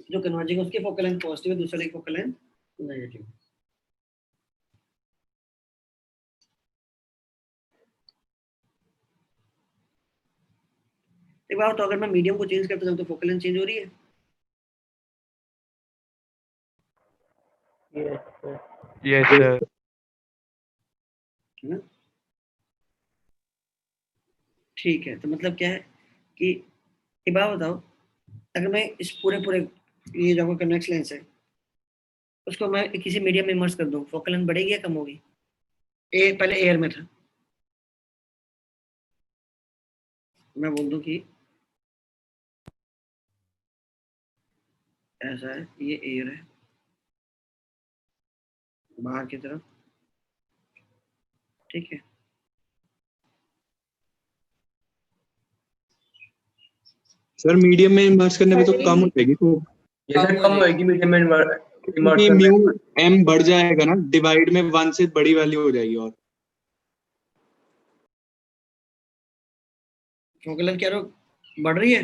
जो कन्वर्जिंग है उसकी फोकल लेंथ पॉजिटिव है, दूसरे की फोकल लेंथ नेगेटिव। एक बात तो, अगर मैं मीडियम को चेंज करता हूं तो फोकल लेंथ चेंज हो रही है? Yes, sir. है ना? ठीक है, तो मतलब क्या है कि एक बात बताओ, अगर मैं इस पूरे ये जो कन्वेक्स लेंस है उसको मैं किसी मीडियम में इमर्स कर दूं, फोकल लेंथ बढ़ेगी या कम होगी? पहले एयर में था, मैं बोल दूं कि ऐसा है, ये एयर है बाहर की तरफ, ठीक है, सर मीडियम में इमर्स करने पे तो कम हो जाएगी, तो ये सर कम होएगी मीडियम में क्योंकि म्यू एम बढ़ जाएगा ना, डिवाइड में 1 से बड़ी वैल्यू हो जाएगी। और फोकल लेंथ क्या बढ़ रही है?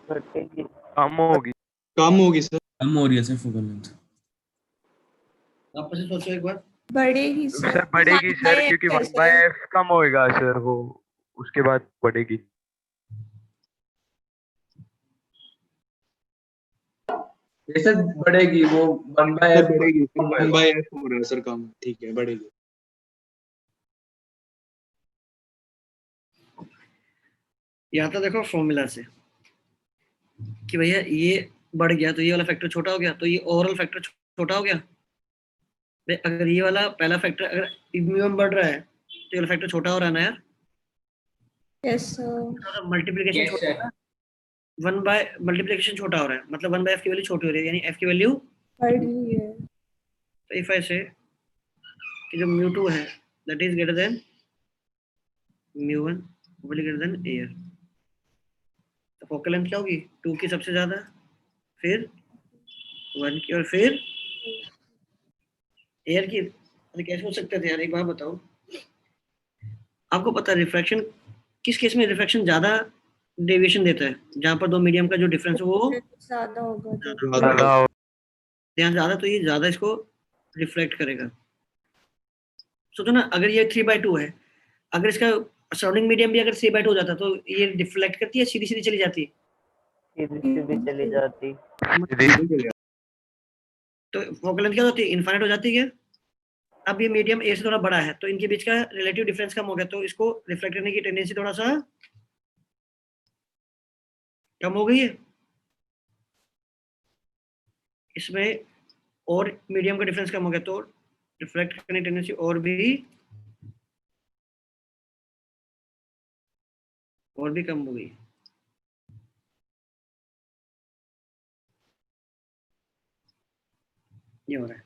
कम होगी। कम होगी सर। कम हो रही है सर फोकल लेंथ। वापस से सोचो एक बार। बढ़ेगी सर। सर बढ़ेगी सर, क्योंकि 1/f कम होएगा सर, वो उसके बाद बढ़ेगी। ये सर बढ़ेगी, वो 1/f सर बढ़ेगी, कम होएगा। 1/f हो रहा है सर कम, ठीक है बढ़ेगी। या तो देखो फॉर्मूला से कि भैया ये बढ़ गया तो ये वाला फैक्टर छोटा हो गया, तो ये ओवरऑल फैक्टर छोटा हो गया। अगर ये वाला पहला फैक्टर अगर म्यूएम बढ़ रहा है तो ये वाला फैक्टर छोटा हो रहा है ना यार। Yes sir. मल्टीप्लिकेशन छोटा हो रहा है, 1/मल्टीप्लिकेशन छोटा हो रहा है, मतलब 1/f की वैल्यू छोटी हो रही है, यानी f की वैल्यू बढ़ रही है। तो इफ आई से कि जो म्यू2 है दैट इज ग्रेटर देन म्यू1 ग्रेटर देन एयर, तो फोकल लेंथ क्या होगी? 2 की सबसे ज्यादा, फिर 1 की, और फिर एयर की। तो कैसे हो सकते थे यार, एक बात बताओ, आपको पता है रिफ्रैक्शन किस केस में रिफ्रैक्शन ज्यादा डेविएशन देता है? जहां पर दो मीडियम का जो डिफरेंस है वो ज्यादा होगा तो ज्यादा हो- ध्यान ज्यादा, तो ये ज्यादा इसको रिफ्लेक्ट करेगा। सोचो ना, अगर ये 3/2 है, अगर इसका सराउंडिंग मीडियम भी अगर 3/2 हो जाता तो ये डिफ्लेक्ट करती है, सीधी सीधी चली जाती? सीधी चली जाती। तो फोकल लेंथ क्या होती है? इनफाइनाइट हो जाती है। अब ये मीडियम ए से थोड़ा बड़ा है तो इनके बीच का रिलेटिव डिफरेंस कम हो गया, तो इसको रिफ्लेक्ट करने की टेंडेंसी थोड़ा सा कम हो गई है। इसमें और मीडियम का डिफरेंस कम हो गया तो रिफ्लेक्ट करने की टेंडेंसी और भी कम हो गई। ये हो रहा है।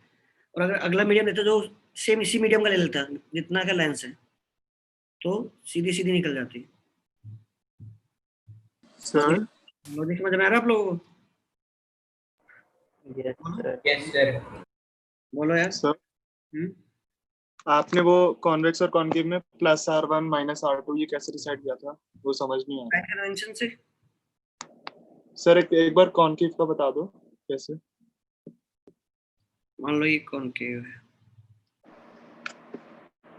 और अगर अगला मीडियम लेते जो सेम इसी मीडियम का ले लेता जितना का लेंस है, तो सीधी सीधी निकल जाती। सर लॉजिक समझ में आ रहा है आप लोगों को? Yes sir. बोलो यार। सर आपने वो कॉन्वेक्स और कॉनकेव में +R1 -R2 ये कैसे डिसाइड किया था, वो समझ नहीं आया कन्वेंशन से। सर। एक बार कॉनकेव का बता दो कैसे। मान लो ये कॉनकेव है,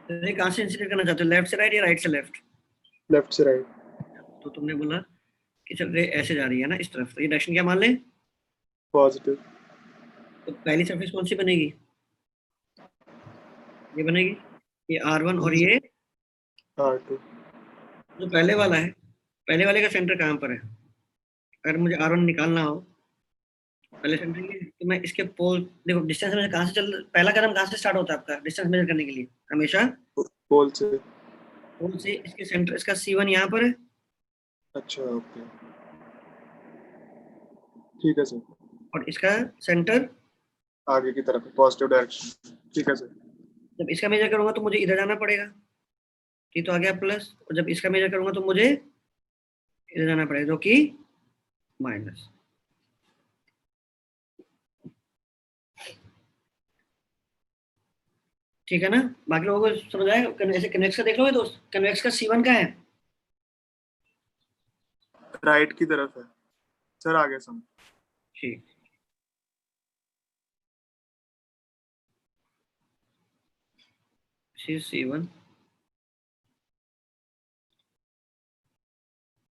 तो कहां से इंसिडेंट करना चाहते हो, लेफ्ट से राइट या राइट से लेफ्ट? लेफ्ट से राइट। तो तुमने बोला कि चल रे ऐसे जा रही है ना इस तरफ, तो ये डायरेक्शन क्या मान ले? पॉजिटिव। तो पहली सरफेस कौन सी बनेगी? ये बनेगी, ये R1 और ये R2। जो पहले वाला है, पहले वाले का सेंटर कहाँ पर है? अगर मुझे R1 निकालना हो पहले सेंटर ये, तो मैं इसके पोल देखो डिस्टेंस में कहाँ से चल, पहला कदम कहाँ से स्टार्ट होता है आपका डिस्टेंस मेजर करने के लिए? हमेशा पोल से। पोल से। इसके सेंटर, इसका C1 यहाँ पर है, अच्छा ओके। ठीक है सर, और इसका सेंटर आगे की तरफ पॉजिटिव डायरेक्शन। ठीक है सर। जब इसका मेजर करूंगा तो मुझे इधर जाना पड़ेगा, ये तो आ गया प्लस, और जब इसका मेजर करूंगा तो मुझे इधर जाना पड़ेगा जो कि माइनस। ठीक है ना, बाकी लोगों को समझ आएगा। ऐसे कन्वेक्स का देख लो दोस्त, कन्वेक्स का C1 का है, राइट की तरफ है सर, आगे समझ। ठीक, C1,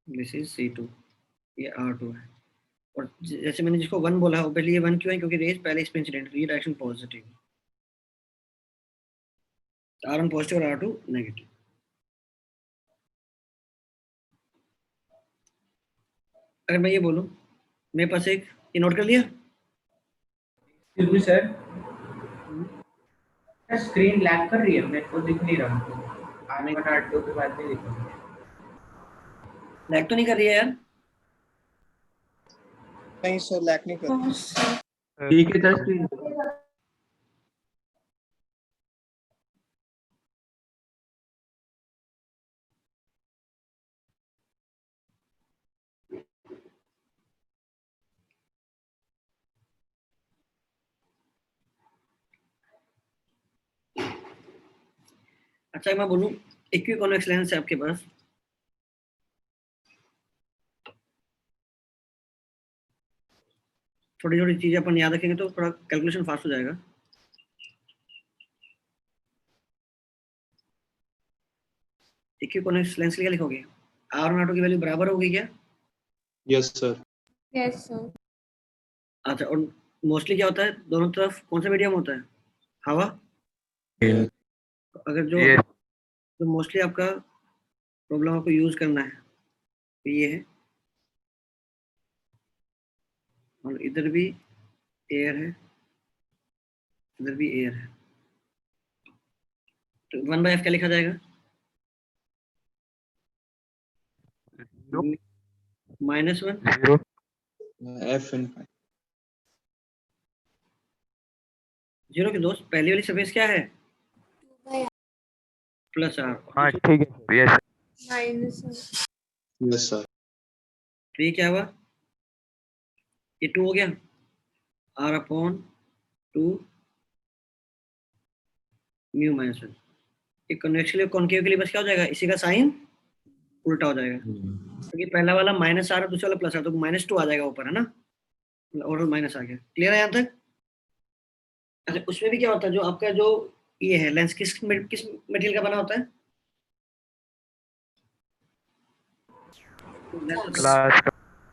दिस इज C2, ये R2 है। और जैसे मैंने जिसको 1 बोला है, पहले ये 1 क्यों है, क्योंकि रेज पहले इस पे इंसिडेंट हुई, डायरेक्शन पॉजिटिव, R1 पॉजिटिव और R2 नेगेटिव। अगर मैं ये बोलूं, मेरे पास एक, ये नोट कर लिया, फिर भी सर स्क्रीन लैग कर रही है, मेरे को दिख नहीं रहा। R1 R2 के बाद नहीं दिख रहा। लैग तो नहीं कर रही है यार? नहीं सर, लैक नहीं कर। हाँ सर। ठीक है सर, स्क्रीन अच्छा, मैं बोलूं इक्विकॉन्वेक्स लेंस है आपके पास, थोड़ी थोड़ी चीजें अपन याद रखेंगे तो थोड़ा कैलकुलेशन फास्ट हो जाएगा। इक्विकॉन्वेक्स लेंस के लिए क्या लिखोगे? R और R2 की वैल्यू बराबर होगी क्या? Yes sir. Yes sir. अच्छा, और मोस्टली क्या होता है, दोनों तरफ कौन सा मीडियम होता है? हवा। अगर जो ये तो मोस्टली आपका प्रॉब्लम आपको यूज करना है तो ये है, और इधर भी एयर है, इधर भी एयर है, तो 1/f क्या लिखा जाएगा? -1 0 एफ इन 0 के दोस्त, पहली वाली सरफेस क्या है? +R। हाँ ठीक है यस माइनस यस सर। तो ये क्या हुआ, ये 2 हो गया, R/2 म्यू -1। ये कन्वेक्स के लिए, कॉन्केव के लिए बस क्या हो जाएगा, इसी का साइन उल्टा हो जाएगा, क्योंकि पहला वाला -R और दूसरा वाला +R, तो -2 आ जाएगा ऊपर, है ना, और माइनस आ गया। क्लियर है यहाँ तक? अच्छा, उसमें भी क्या होता है, जो आपका जो ये है लेंस किस मटेरियल का बना होता है? क्लास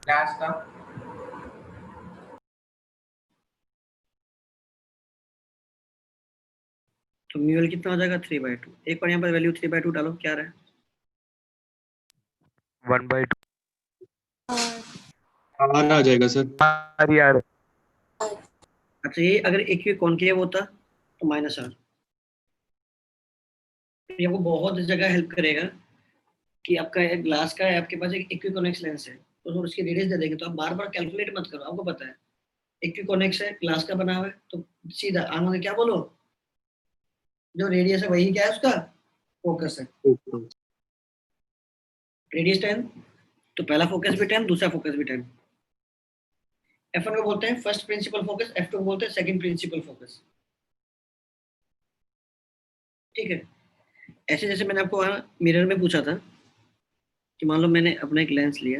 क्लास का तो म्यूएल कितना हो जाएगा? 3/2। एक बार यहाँ पर वैल्यू 3/2 डालो, क्या रहा है? 1/2 आर आ जाएगा सर। यार। अच्छा, ये अगर एक कॉन्केव होता तो -R, ये आपको बहुत जगह हेल्प करेगा कि आपका एक ग्लास का है, आपके पास एक इक्विकॉन्वेक्स लेंस है, तो उसकी रेडियस दे देंगे, तो आप बार बार कैलकुलेट मत करो, आपको पता है इक्विकॉन्वेक्स है, ग्लास का बना हुआ है, तो सीधा आंखों में क्या बोलो, जो रेडियस है वही क्या है, उसका फोकस है, रेडियस 10, तो पहला फोकस भी 10, दूसरा फोकस भी 10। F1 को बोलते हैं फर्स्ट प्रिंसिपल फोकस, F2 को बोलते हैं सेकंड प्रिंसिपल फोकस। ठीक है, ऐसे जैसे मैंने आपको मिरर में पूछा था कि मान लो मैंने अपना एक लेंस लिया,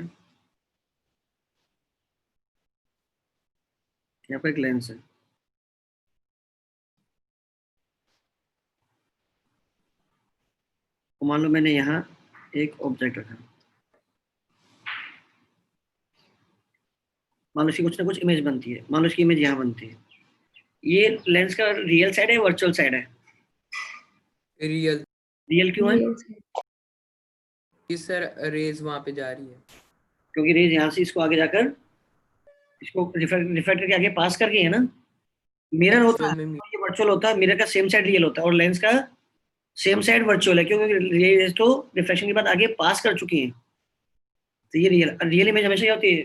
यहाँ पर एक लेंस है, तो मान लो मैंने यहाँ एक ऑब्जेक्ट रखा, मान लो इसकी कुछ ना कुछ इमेज बनती है, मान लो इसकी इमेज यहाँ बनती है, ये लेंस का रियल साइड है, वर्चुअल साइड है? रियल। रियल क्यों है? सर रेज वहां पे जा रही है, क्योंकि रेज यहाँ से इसको आगे जाकर इसको रिफ्लेक्ट करके आगे पास करके है ना। मिरर होता है, ये वर्चुअल होता है, मिरर का सेम साइड रियल होता है, और लेंस का सेम साइड वर्चुअल है, क्योंकि रेज तो रिफ्लेक्शन के बाद आगे पास कर चुकी है, तो ये रियल इमेज हमेशा क्या होती है,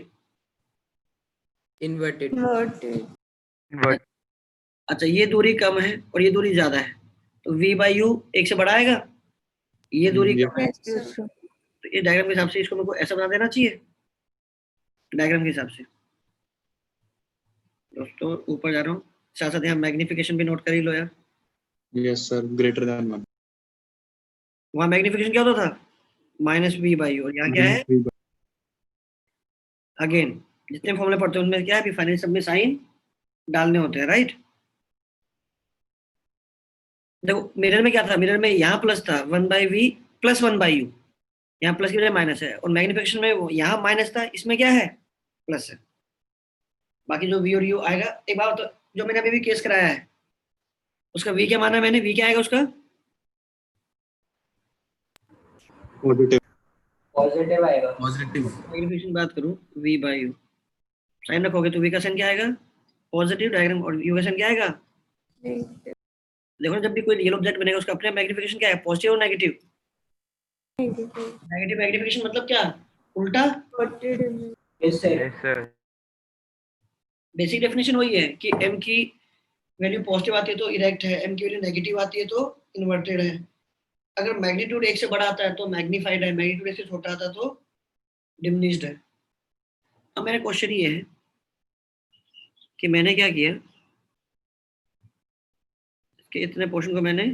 इन्वर्टेड Inverted. But अच्छा ये दूरी कम है और ये दूरी ज्यादा है, तो v बाई यू एक से बड़ा आएगा, ये दूरी ये- कम है, Yes, sir. तो ये डायग्राम के हिसाब से इसको मेरे को ऐसा बना देना चाहिए डायग्राम के हिसाब से। दोस्तों ऊपर जा रहा हूँ, साथ साथ यहाँ मैग्निफिकेशन भी नोट कर ही लो यार। Yes sir, greater than 1। वहाँ मैग्निफिकेशन क्या होता था, माइनस v बाई यू, और यहाँ क्या है, अगेन जितने फॉर्मूले पढ़ते हैं उनमें क्या है, फाइनल सब में साइन डालने होते हैं, राइट। देखो मिरर में क्या था, मिरर में यहाँ प्लस था 1/v प्लस 1/u, यहाँ प्लस की बजाय माइनस है, और मैग्निफिकेशन में यहाँ माइनस था, इसमें क्या है, प्लस है। बाकी जो v और u आएगा, एक बार तो जो मैंने अभी भी केस कराया है उसका v क्या माना है मैंने, v क्या आएगा उसका, पॉजिटिव। पॉजिटिव आएगा। पॉजिटिव। मैग्निफिकेशन बात करूँ v/u, साइन रखोगे तो v का साइन क्या आएगा, पॉजिटिव डायग्राम, और u का साइन क्या आएगा। Negative. देखो ना, जब भी कोई रियल ऑब्जेक्ट बनेगा उसका अपने मैग्निफिकेशन क्या है, पॉजिटिव और नेगेटिव। Negative. नेगेटिव मैग्निफिकेशन मतलब क्या, उल्टा। Inverted image. Yes sir. yes sir. Basic definition वही है कि m की वैल्यू पॉजिटिव आती है तो इरेक्ट है, m की वैल्यू नेगेटिव आती है तो इन्वर्टेड है। अगर मैग्नीट्यूड एक से बड़ा आता है तो मैग्नीफाइड है, मैग्नीट्यूड एक से छोटा आता है तो डिमिनिश्ड है। अब मेरा क्वेश्चन ये है कि मैंने क्या किया कि इतने पोर्शन को मैंने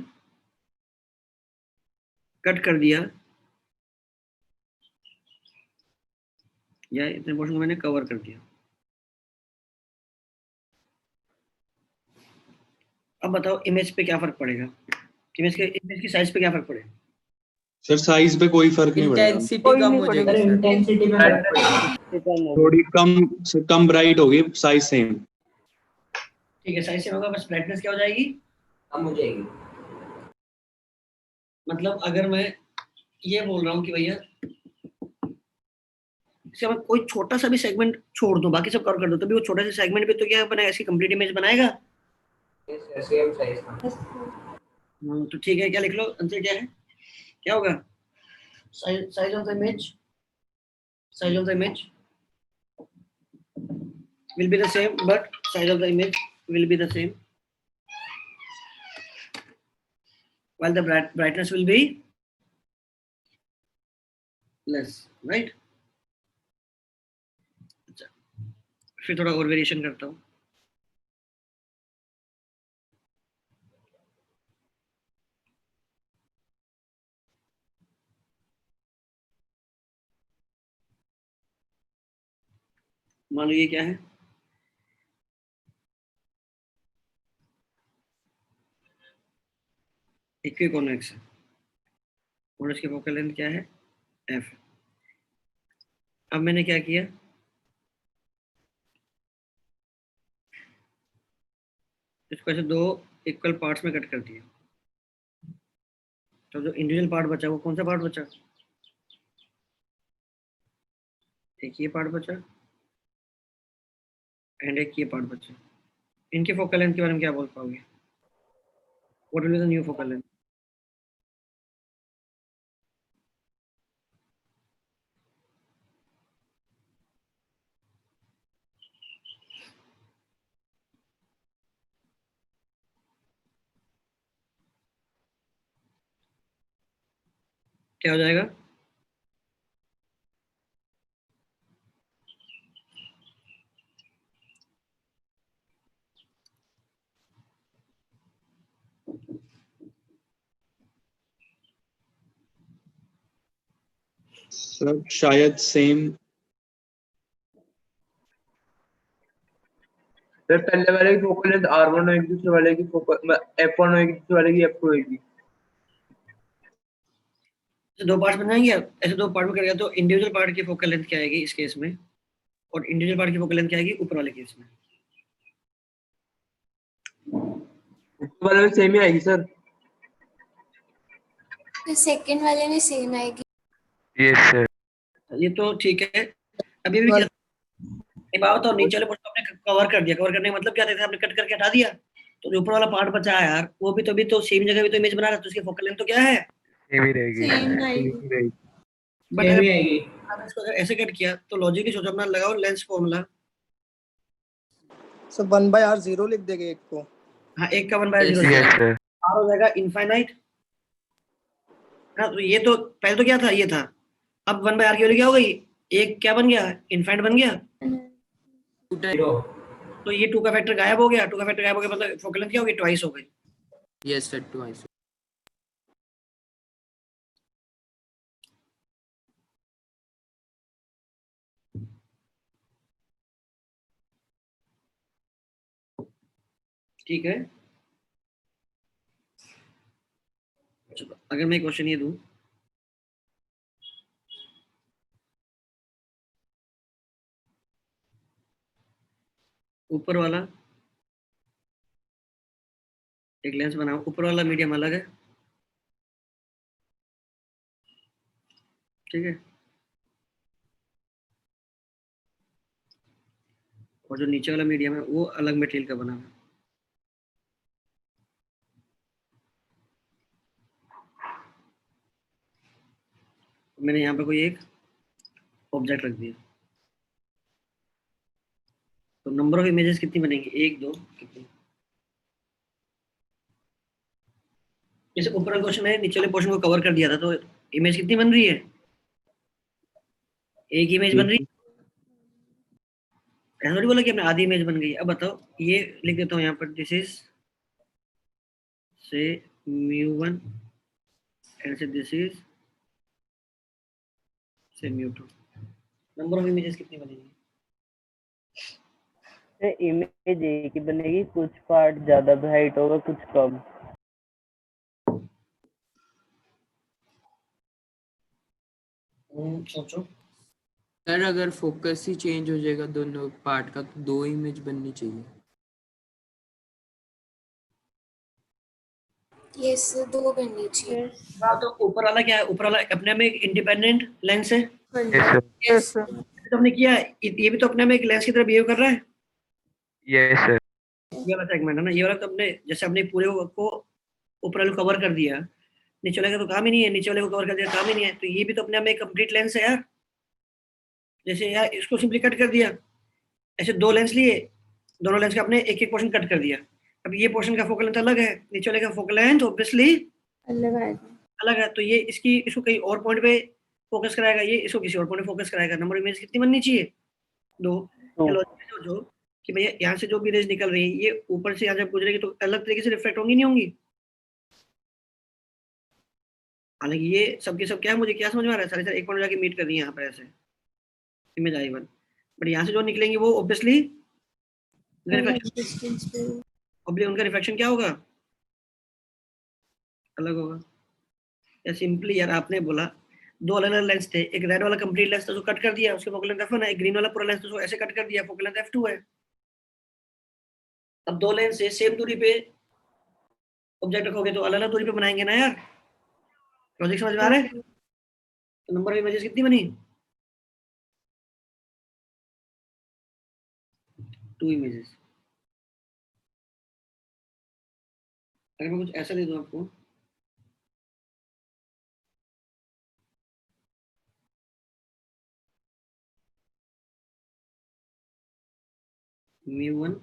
कट कर दिया, या इतने पोर्शन को मैंने कवर कर दिया। अब बताओ इमेज पे क्या फर्क पड़ेगा, इमेज की साइज पे क्या फर्क पड़ेगा। सर साइज पे कोई फर्क नहीं पड़ेगा, इंटेंसिटी कोई कम नहीं हो पड़ेगा। जाएगी सर सर। इंटेंसिटी में फर्क पड़ेगा। थोड़ी कम ब्राइट होगी, साइज सेम। ठीक है, साइज से होगा, बस ब्राइटनेस क्या हो जाएगी, कम हो जाएगी। मतलब अगर मैं ये बोल रहा हूँ कि भैया इसका मैं कोई छोटा सा भी सेगमेंट छोड़ दूं, बाकी सब कवर कर दो, तभी वो छोटे से सेगमेंट पे तो क्या बनाएगा, इसकी कंप्लीट इमेज बनाएगा। यस सर, सेम साइज का। Yes, sir. तो ठीक है, क्या लिख लो, आंसर क्या है, क्या होगा, size of the image, size of the image will be the same, but size of the image will be the same, while the brightness will be less, right। अच्छा, फिर थोड़ा और वेरिएशन करता हूँ। मान लो ये क्या है, इक्विकॉन्वेक्स है और इसकी फोकल लेंथ क्या है, f। अब मैंने क्या किया, इसको ऐसे दो इक्वल पार्ट्स में कट कर दिया, तो जो इंडिविजुअल पार्ट बचा वो कौन सा पार्ट बचा, एक ये पार्ट बचा एंड एक ये पार्ट बचा। इनकी फोकल लेंथ के बारे में क्या बोल पाओगे, what will be the new focal length. क्या हो जाएगा, सर शायद सेम। सर पहले वाले की फोकल लेंथ R1 होगी, दूसरे वाले की फोकल F1 होगी, दूसरे वाले की F2 होगी। दो पार्ट्स बन जाएंगे, ऐसे दो पार्ट में कर गया तो इंडिविजुअल पार्ट की फोकल लेंथ क्या आएगी इस केस में, और इंडिविजुअल पार्ट की फोकल लेंथ क्या आएगी ऊपर वाले केस में। ऊपर वाले में सेम ही आएगी सर। तो सेकंड वाले में सेम आएगी। Yes sir. ये तो ठीक है। अभी भी क्या, एक बात बताओ, नीचे वाले पोर्शन को आपने कवर कर दिया, कवर करने का मतलब क्या था, आपने कट करके हटा दिया, तो जो ऊपर वाला पार्ट बचा है यार, वो भी तो सेम जगह भी तो इमेज बना रहा है, तो उसकी फोकल लेंथ तो क्या है, ये भी रहेगी। सेम आएगी। बट सेम ही आएगी। इसको अगर ऐसे कट किया तो लॉजिकली सोचो, अपना लगाओ लेंस फॉर्मूला, सर 1/r 0 लिख देंगे एक को। हाँ, एक का 1/0 Yes, यस सर। r हो जाएगा इनफाइनाइट। हाँ, तो ये तो पहले तो क्या था, ये था, अब 1/r की वैल्यू क्या हो गई, एक क्या बन गया, इनफाइनाइट बन गया। जीरो। तो ये 2 का फैक्टर गायब हो गया, 2 का फैक्टर गायब हो गया मतलब फोकल लेंथ क्या हो गई, ट्वाइस हो गई। Yes sir, twice. ठीक है, चलो अगर मैं क्वेश्चन ये दूं, ऊपर वाला एक लेंस बनाओ, ऊपर वाला मीडियम अलग है, ठीक है, और जो नीचे वाला मीडियम है वो अलग मटेरियल का बना है। मैंने यहाँ पे कोई एक ऑब्जेक्ट रख दिया, तो नंबर ऑफ इमेजेस कितनी बनेंगी, 1 2 कितनी। जैसे ऊपर वाले क्वेश्चन में नीचे वाले पोर्शन को कवर कर दिया था, तो इमेज कितनी बन रही है, एक इमेज बन रही है। ऐसा थोड़ी बोला कि हमने आधी इमेज बन गई। अब बताओ, ये लिख देता हूँ यहाँ पर, दिस इज से mu1 एंड से दिस इज से mu2। नंबर ऑफ इमेजेस कितनी बनेगी, इमेज एक ही बनेगी, कुछ पार्ट ज्यादा ब्राइट होगा कुछ कम। सोचो। सर अगर फोकस ही चेंज हो जाएगा दोनों पार्ट का तो 2 इमेज बननी चाहिए। यस 2 बननी चाहिए। हाँ, तो ऊपर वाला क्या है, ऊपर वाला अपने में एक इंडिपेंडेंट लेंस है, यस सर। तो हमने किया है, ये भी तो अपने में एक लेंस की तरह बिहेव कर रहा है। Yes sir. ये वाला सेगमेंट है ना, ये वाला तो अपने जैसे हमने पूरे को ऊपर वाले को कवर कर दिया, नीचे वाले का तो काम ही नहीं है, नीचे वाले को कवर कर दिया काम ही नहीं है, तो ये भी तो अपने में एक कंप्लीट लेंस है यार। जैसे यार इसको सिंपली कट कर दिया, ऐसे 2 लेंस लिए, दोनों लेंस का अपने एक एक पोर्शन कट कर दिया। अब ये पोर्शन का फोकल लेंथ अलग है, नीचे वाले का फोकल लेंथ ऑब्वियसली अलग आएगा। अलग है, तो ये इसको कहीं और पॉइंट पे फोकस कराएगा, ये इसको किसी और पॉइंट पे फोकस कराएगा। नंबर इमेज कितनी बननी चाहिए, 2। चलो जो कि भैया यहाँ से जो भी रेज निकल रही है ये ऊपर से यहाँ जब गुजरेगी तो अलग तरीके से रिफ्लेक्ट होंगी नहीं होंगी। हालांकि ये सब के सब क्या है, मुझे क्या समझ में आ रहा है, सारे एक पॉइंट जाके मीट कर रही है यहाँ पर ऐसे इमेज आई वन, बट यहाँ से जो निकलेंगी वो ऑब्वियसली उनका रिफ्लेक्शन क्या होगा, अलग होगा। या सिंपली यार आपने बोला 2 अलग अलग लेंस थे, एक रेड वाला कंप्लीट लेंस था उसको कट कर दिया, उसके फोकल लेंथ f1 है, एक ग्रीन वाला पूरा लेंस था उसको ऐसे कट कर दिया, फोकल लेंथ f2 है। अब 2 लेंस से सेम दूरी पे ऑब्जेक्ट रखोगे तो अलग अलग दूरी पे बनाएंगे ना यार, लॉजिक समझ में आ रहा है। तो नंबर ऑफ इमेजेस कितनी बनी, 2 इमेजेस। अगर मैं कुछ ऐसा दे दूं आपको, mu1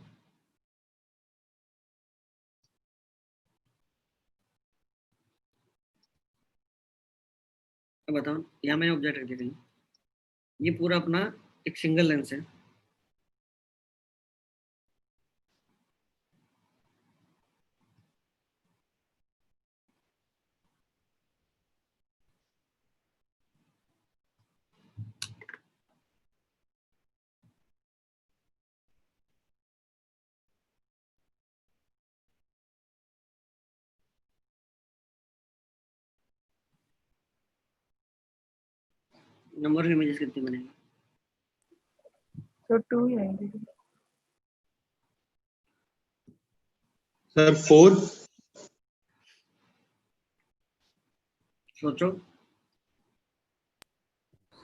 अब बताओ, यहाँ मैंने ऑब्जेक्ट रख दिया कहीं, ये पूरा अपना एक सिंगल लेंस है, नंबर ऑफ इमेजेस कितनी बनेगी, तो 2 ही आएंगे। सर 4। सोचो।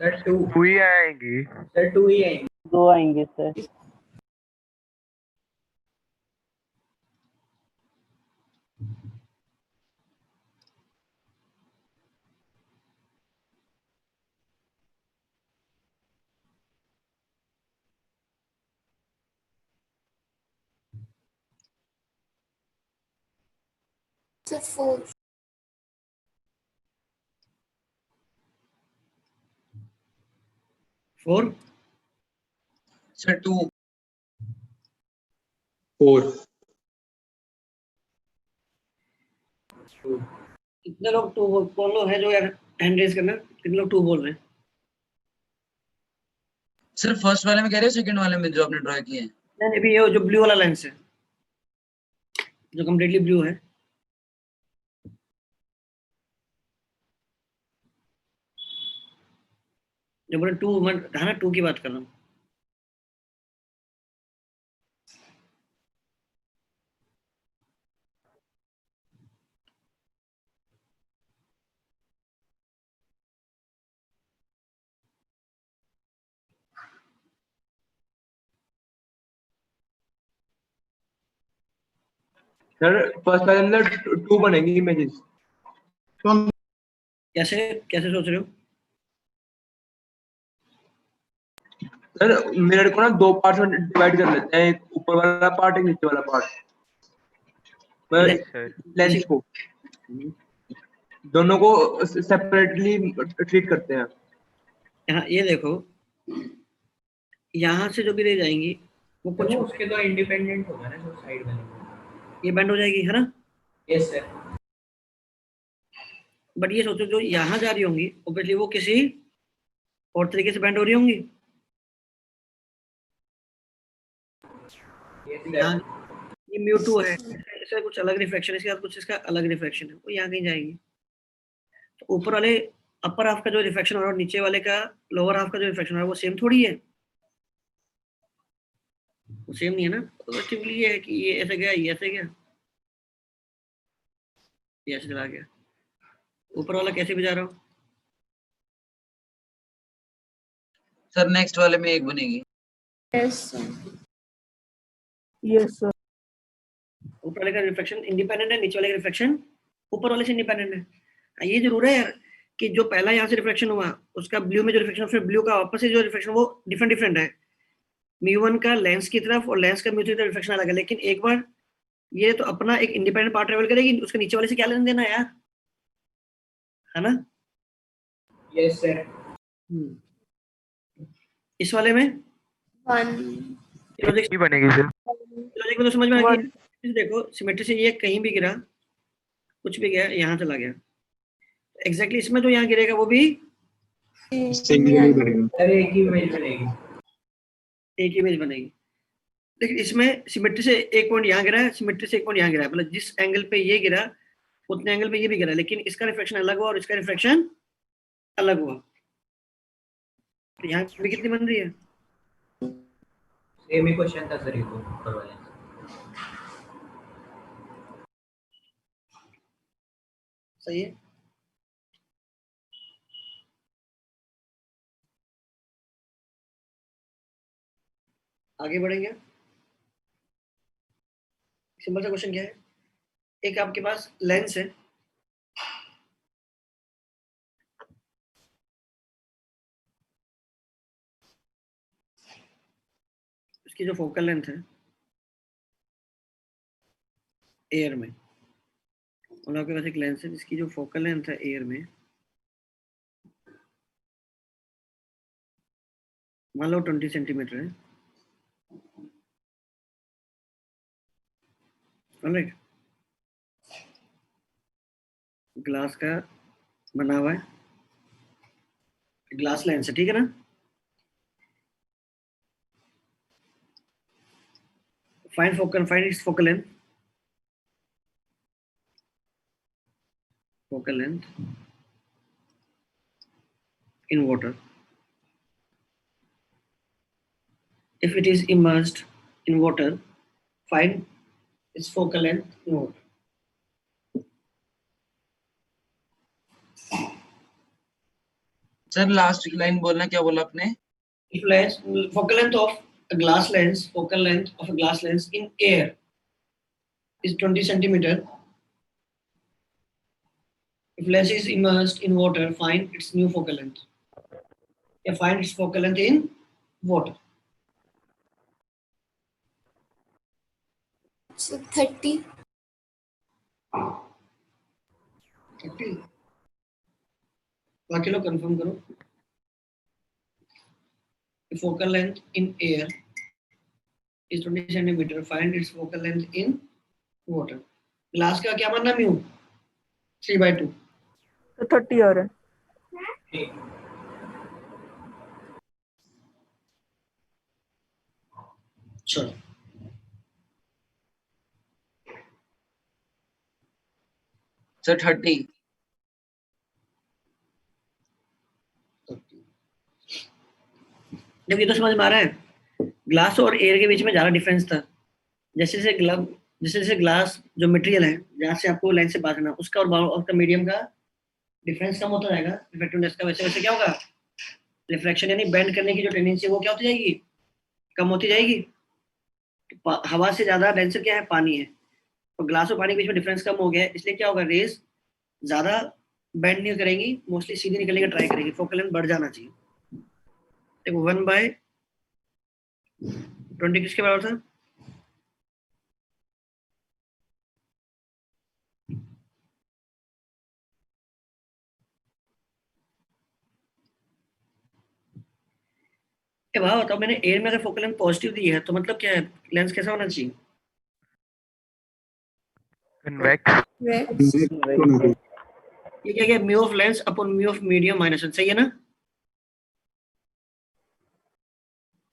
सर 2। 2 ही आएंगी। सर 2 ही आएंगे। 2 आएंगे सर। So 4. फोर सर 2 4 कितने लोग टू कौन लोग है जो यार हैंड रेज करना, कितने लोग टू बोल रहे हैं? सर फर्स्ट वाले में कह रहे हो सेकंड वाले में जो आपने ड्रा किए हैं? नहीं अभी ये जो ब्लू वाला लेंस है, जो कम्प्लीटली ब्लू है, जो बोले टू, मैं था ना टू की बात कर रहा हूँ। सर फर्स्ट वाले अंदर 2 बनेंगी इमेजेस। कैसे कैसे सोच रहे हो? सर मिरर को ना 2 पार्ट्स में डिवाइड कर लेते हैं, एक ऊपर वाला पार्ट एक नीचे वाला पार्ट, लेंस को दोनों को सेपरेटली ट्रीट करते हैं। यहाँ ये देखो, यहाँ से जो भी रह जाएंगी वो कुछ तो उसके तो इंडिपेंडेंट होगा ना जो साइड बनेंगे। ये बैंड हो जाएगी, है ना? Yes sir. बट ये सोचो जो यहाँ जा रही होंगी ऑब्वियसली वो किसी और तरीके से बैंड हो रही होंगी। यहाँ ये म्यू2 है, इसका कुछ अलग रिफ्लेक्शन है, इसके साथ कुछ इसका अलग रिफ्लेक्शन है, वो यहाँ कहीं जाएगी। तो ऊपर वाले अपर हाफ का जो रिफ्लेक्शन हो रहा है और नीचे वाले का लोअर हाफ का जो रिफ्लेक्शन हो रहा है वो सेम थोड़ी है, वो सेम नहीं है ना। तो सिंपली ये है कि ये ऐसे गया, ये ऐसे गया, ये ऐसे चला गया, ऊपर वाला कैसे भी जा रहा हो। सर नेक्स्ट वाले में एक बनेगी। Yes sir. Yes sir. ऊपर वाले का रिफ्लेक्शन इंडिपेंडेंट है, नीचे वाले का रिफ्लेक्शन ऊपर वाले से इंडिपेंडेंट है। ये जरूर है यार कि जो पहला यहाँ से रिफ्लेक्शन हुआ उसका ब्लू में जो रिफ्लेक्शन, फिर ब्लू का वापस से जो रिफ्लेक्शन वो डिफरेंट है। म्यू1 का लेंस की तरफ और लेंस का म्यू2 की तरफ रिफ्लेक्शन अलग है, लेकिन एक बार ये तो अपना एक इंडिपेंडेंट पार्ट ट्रेवल करेगी, उसके नीचे वाले से क्या लेना देना यार, है ना? Yes sir. इस वाले में 1. ही बनेगी सर। लॉजिक में तो समझ में आ गया। देखो सिमेट्री से ये कहीं भी गिरा, कुछ भी गया, यहाँ चला गया, एग्जैक्टली इसमें जो यहाँ गिरेगा वो भी सिंगल ही बनेगा। सर एक ही इमेज बनेगी। एक इमेज बनेगी, लेकिन इसमें सिमेट्री से एक पॉइंट यहाँ गिरा है, सिमेट्री से एक पॉइंट यहाँ गिरा है, मतलब जिस एंगल पे ये गिरा उतने एंगल पे ये भी गिरा, लेकिन इसका रिफ्लेक्शन अलग हुआ और इसका रिफ्लेक्शन अलग हुआ। तो यहाँ पे कितनी बन रही है? सेम ही क्वेश्चन था सर ये तो ऊपर वाले। सही है। आगे बढ़ेंगे। सिंपल सा क्वेश्चन क्या है, एक आपके पास लेंस है, उसकी जो फोकल लेंथ है एयर में, और आपके पास एक लेंस है जिसकी जो फोकल लेंथ है एयर में मान लो 20 सेंटीमीटर है, ऑलराइट। ग्लास का बना हुआ है, ग्लास लेंस है, ठीक है ना? Find its focal length, focal length in water if it is immersed in water, find its focal length in water. Sir last line बोलना, क्या बोला आपने? If lens, focal length of a glass lens, focal length of a glass lens in air is 20 centimeter. If lens is immersed in water, find its new focal length. Yeah, find its focal length in water. So 30. 30 बाकी लोग कंफर्म करो। Focal length in air is 20 centimeter. Find its focal length in water. Glass का क्या मानना म्यू 3/2 तो 30 आ रहा है। चलो सर 30। जब ये तो समझ में आ रहा है ग्लास और एयर के बीच में ज्यादा डिफरेंस था। जैसे जैसे ग्लास जो मटेरियल है जहाँ से आपको लाइन से बात करना उसका और का मीडियम का डिफरेंस कम होता जाएगा रिफ्लेक्टिवनेस का, वैसे वैसे क्या होगा रिफ्लेक्शन यानी बेंड करने की जो टेंडेंसी है वो क्या होती जाएगी, कम होती जाएगी। तो हवा से ज्यादा डेंसर क्या है, पानी है, और ग्लास और पानी के बीच में डिफरेंस कम हो गया है, इसलिए क्या होगा रेज ज्यादा बेंड नहीं करेंगी, मोस्टली सीधी निकलने का ट्राई करेगी, फोकल लेंथ बढ़ जाना चाहिए। देखो 1/20 किसके बराबर था, भाव बताओ। मैंने एयर में अगर फोकल लेंथ पॉजिटिव दी है तो मतलब क्या है, लेंस कैसा होना चाहिए, कन्वेक्स। ये क्या mu of lens upon mu of medium minus 1, सही है ना।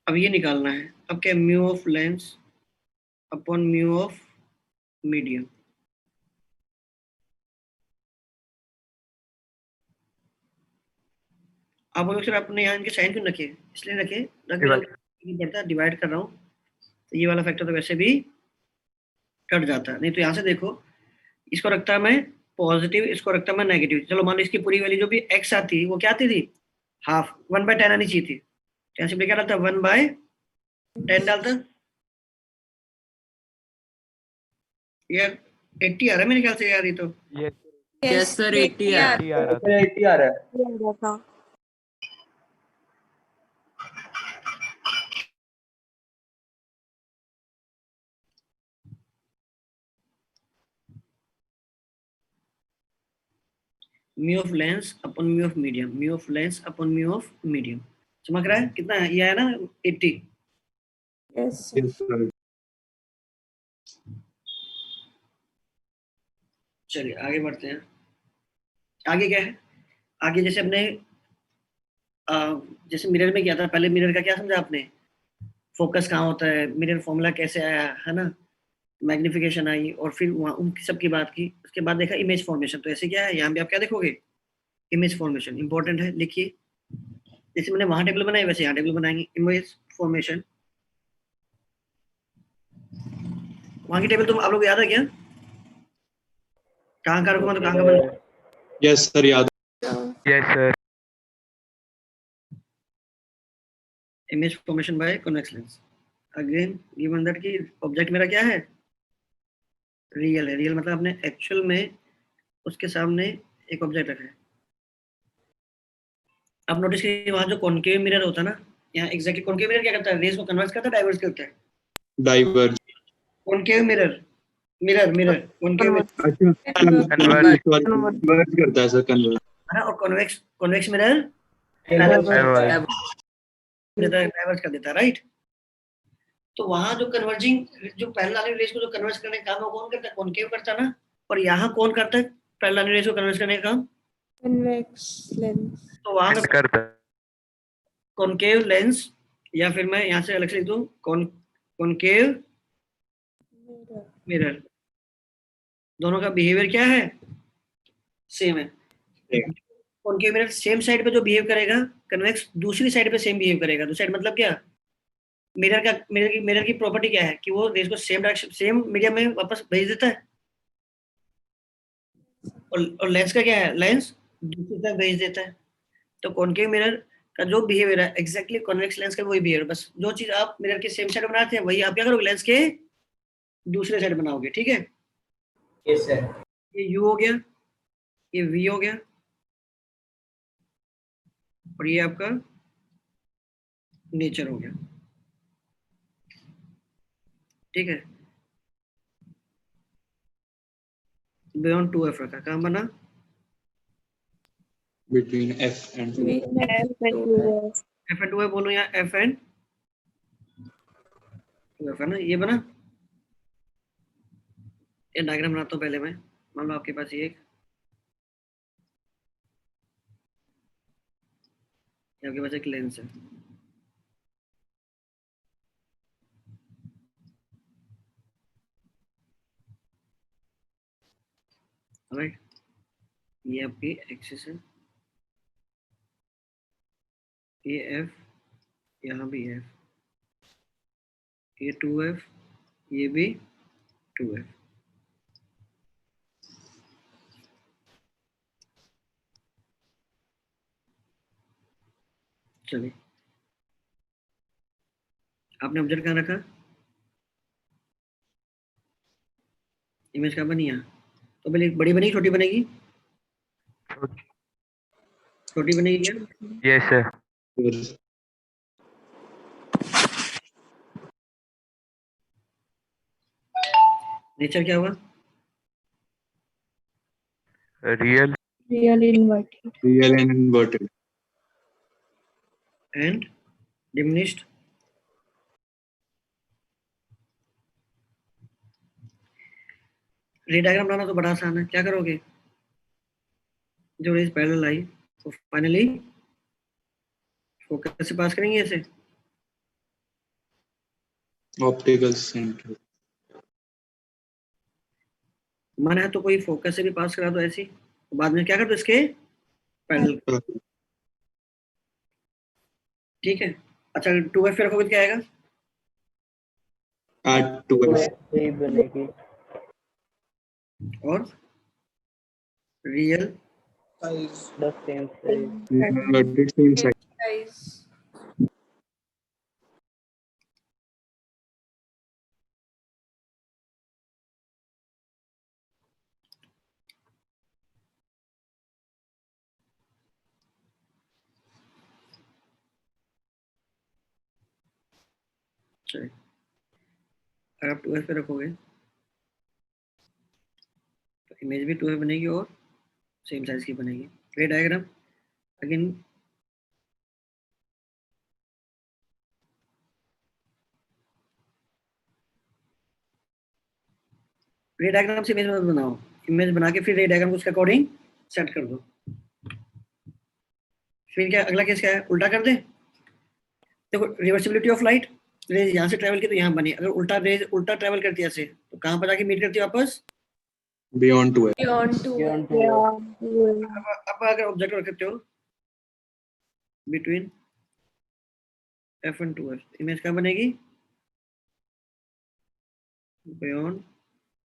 अब ये निकालना है, अब क्या mu of lens upon mu of medium. आप बोलोगे सर आपने यहाँ इनके साइन क्यों रखे, इसलिए रखे बढ़ता डिवाइड कर रहा हूँ तो ये वाला फैक्टर तो वैसे भी कट जाता है, नहीं तो यहाँ से देखो इसको रखता है मैं पॉजिटिव, इसको रखता है मैं नेगेटिव। चलो मान लो इसकी पूरी वैल्यू जो भी एक्स आती वो क्या आती थी, हाफ 1/10 आनी चाहिए थी, तो यहाँ से क्या डालता 1/10 डालता। यार 80 आ रहा है मेरे ख्याल से यार, ये तो यस सर 80 आ रहा है। 80 आ रहा है। Mu of lens upon mu of medium, mu of lens upon mu of medium, चमक रहा है कितना है, ये है ना 80। यस चलिए आगे बढ़ते हैं। आगे क्या है, आगे जैसे अपने जैसे मिरर में किया था, पहले मिरर का क्या समझा आपने, फोकस कहाँ होता है, मिरर फॉर्मूला कैसे आया है ना, मैग्निफिकेशन आई, और फिर वहाँ उन सब की बात की, उसके बाद देखा इमेज फॉर्मेशन। तो ऐसे क्या है यहाँ भी आप क्या देखोगे, इमेज फॉर्मेशन इंपॉर्टेंट है, लिखिए। जैसे मैंने वहां टेबल बनाई वैसे यहाँ टेबल बनाएंगे, इमेज फॉर्मेशन। वहां की टेबल तुम आप लोग याद है क्या, कहाँ का रखूंगा तो कहाँ का बना, यस सर याद। Yes sir. Image formation by convex lens. Again given that कि ऑब्जेक्ट मेरा क्या है, रियल है। रियल मतलब आपने एक्चुअल में उसके सामने एक ऑब्जेक्ट रखा है। आप नोटिस कीजिए वहां जो कॉनकेव मिरर होता है ना, यहाँ एग्जैक्टली कॉनकेव मिरर क्या करता है, रेज को कन्वर्ट करता है, डाइवर्स करता है, diverge. Concave mirror mirror concave converge करता है सर, कन्वर्ज। है ना, और कॉन्वेक्स मिरर डाइवर्स कर देता है, राइट। तो वहां जो कन्वर्जिंग जो पैरेलल वाली रेज को जो कन्वर्ज करने का काम है वो कौन करता है, कॉनकेव करता है ना, और यहाँ कौन करता है पैरेलल वाली रेज को कन्वर्ज करने का काम, कन्वेक्स लेंस। तो वहां में करता है। कॉनकेव लेंस, या फिर मैं यहाँ से अलग से लिख दूं कॉनकेव मिरर, दोनों का बिहेवियर क्या है, सेम है। कॉनकेव मिरर सेम साइड पे जो बिहेव करेगा, कन्वेक्स दूसरी साइड पे सेम बिहेव करेगा। दूसरी साइड मतलब क्या, मिरर की प्रॉपर्टी क्या है कि वो रेज को सेम डायरेक्शन सेम मीडियम में वापस भेज देता है, और लेंस का क्या है, लेंस दूसरी तरफ भेज देता है। तो कॉनकेव मिरर का जो बिहेवियर है एग्जैक्टली कॉन्वेक्स लेंस का वही बिहेवियर, बस जो चीज आप मिरर के सेम साइड बनाते हैं वही आप क्या करोगे लेंस के दूसरे साइड बनाओगे, ठीक है। Yes sir. ये यू हो गया, ये वी हो गया, और ये आपका नेचर हो गया, ठीक है। बियॉन्ड 2f रखा, कहाँ बना between F and 2. F and 2F. F and 2F बोलो, यहाँ F एंड 2F है ना, ये बना। ये डायग्राम बनाता हूँ पहले मैं। मान लो आपके पास ये आपके पास एक लेंस है, राइट। ये आपकी एक्सिस है, ये F, यहाँ भी F, ये 2F, ये भी 2F। चलिए, आपने ऑब्जेक्ट कहाँ रखा? इमेज कहाँ बनी? यहाँ। तो पहले बड़ी बनेगी छोटी बनेगी? छोटी बनेगी क्या? Yes sir. नेचर क्या हुआ? Real Real inverted. Real and inverted. And diminished. Ray diagram बनाना तो बड़ा आसान है, क्या करोगे? जो रेज पैरेलल आई तो फाइनली फोकस से पास करेंगे ऐसे। Optical center. मन है तो कोई फोकस से भी पास करा दो ऐसे, तो बाद में क्या कर दो इसके पैरेलल। ठीक है। अच्छा 2F पे रखोगे तो क्या आएगा? At 2F. वही बनेगी। और real The same size. Inverted same side. Size. चलिए, अगर आप 2F पे रखोगे तो इमेज भी 2F बनेगी और सेम साइज की बनेगी। रे डायग्राम अगेन रे डायग्राम से इमेज मत बनाओ, इमेज बना के फिर रे डायग्राम को उसके अकॉर्डिंग सेट कर दो। फिर क्या अगला केस क्या है? उल्टा कर दे। देखो रिवर्सिबिलिटी ऑफ लाइट, रेज यहाँ से ट्रेवल की तो यहाँ बनी, अगर उल्टा रेज उल्टा ट्रेवल करती है ऐसे तो कहाँ पर जाके मीट करती है वापस? Beyond 2F. Beyond 2F. अब अगर ऑब्जेक्ट रखते हो between F and 2F, image कहाँ बनेगी? Beyond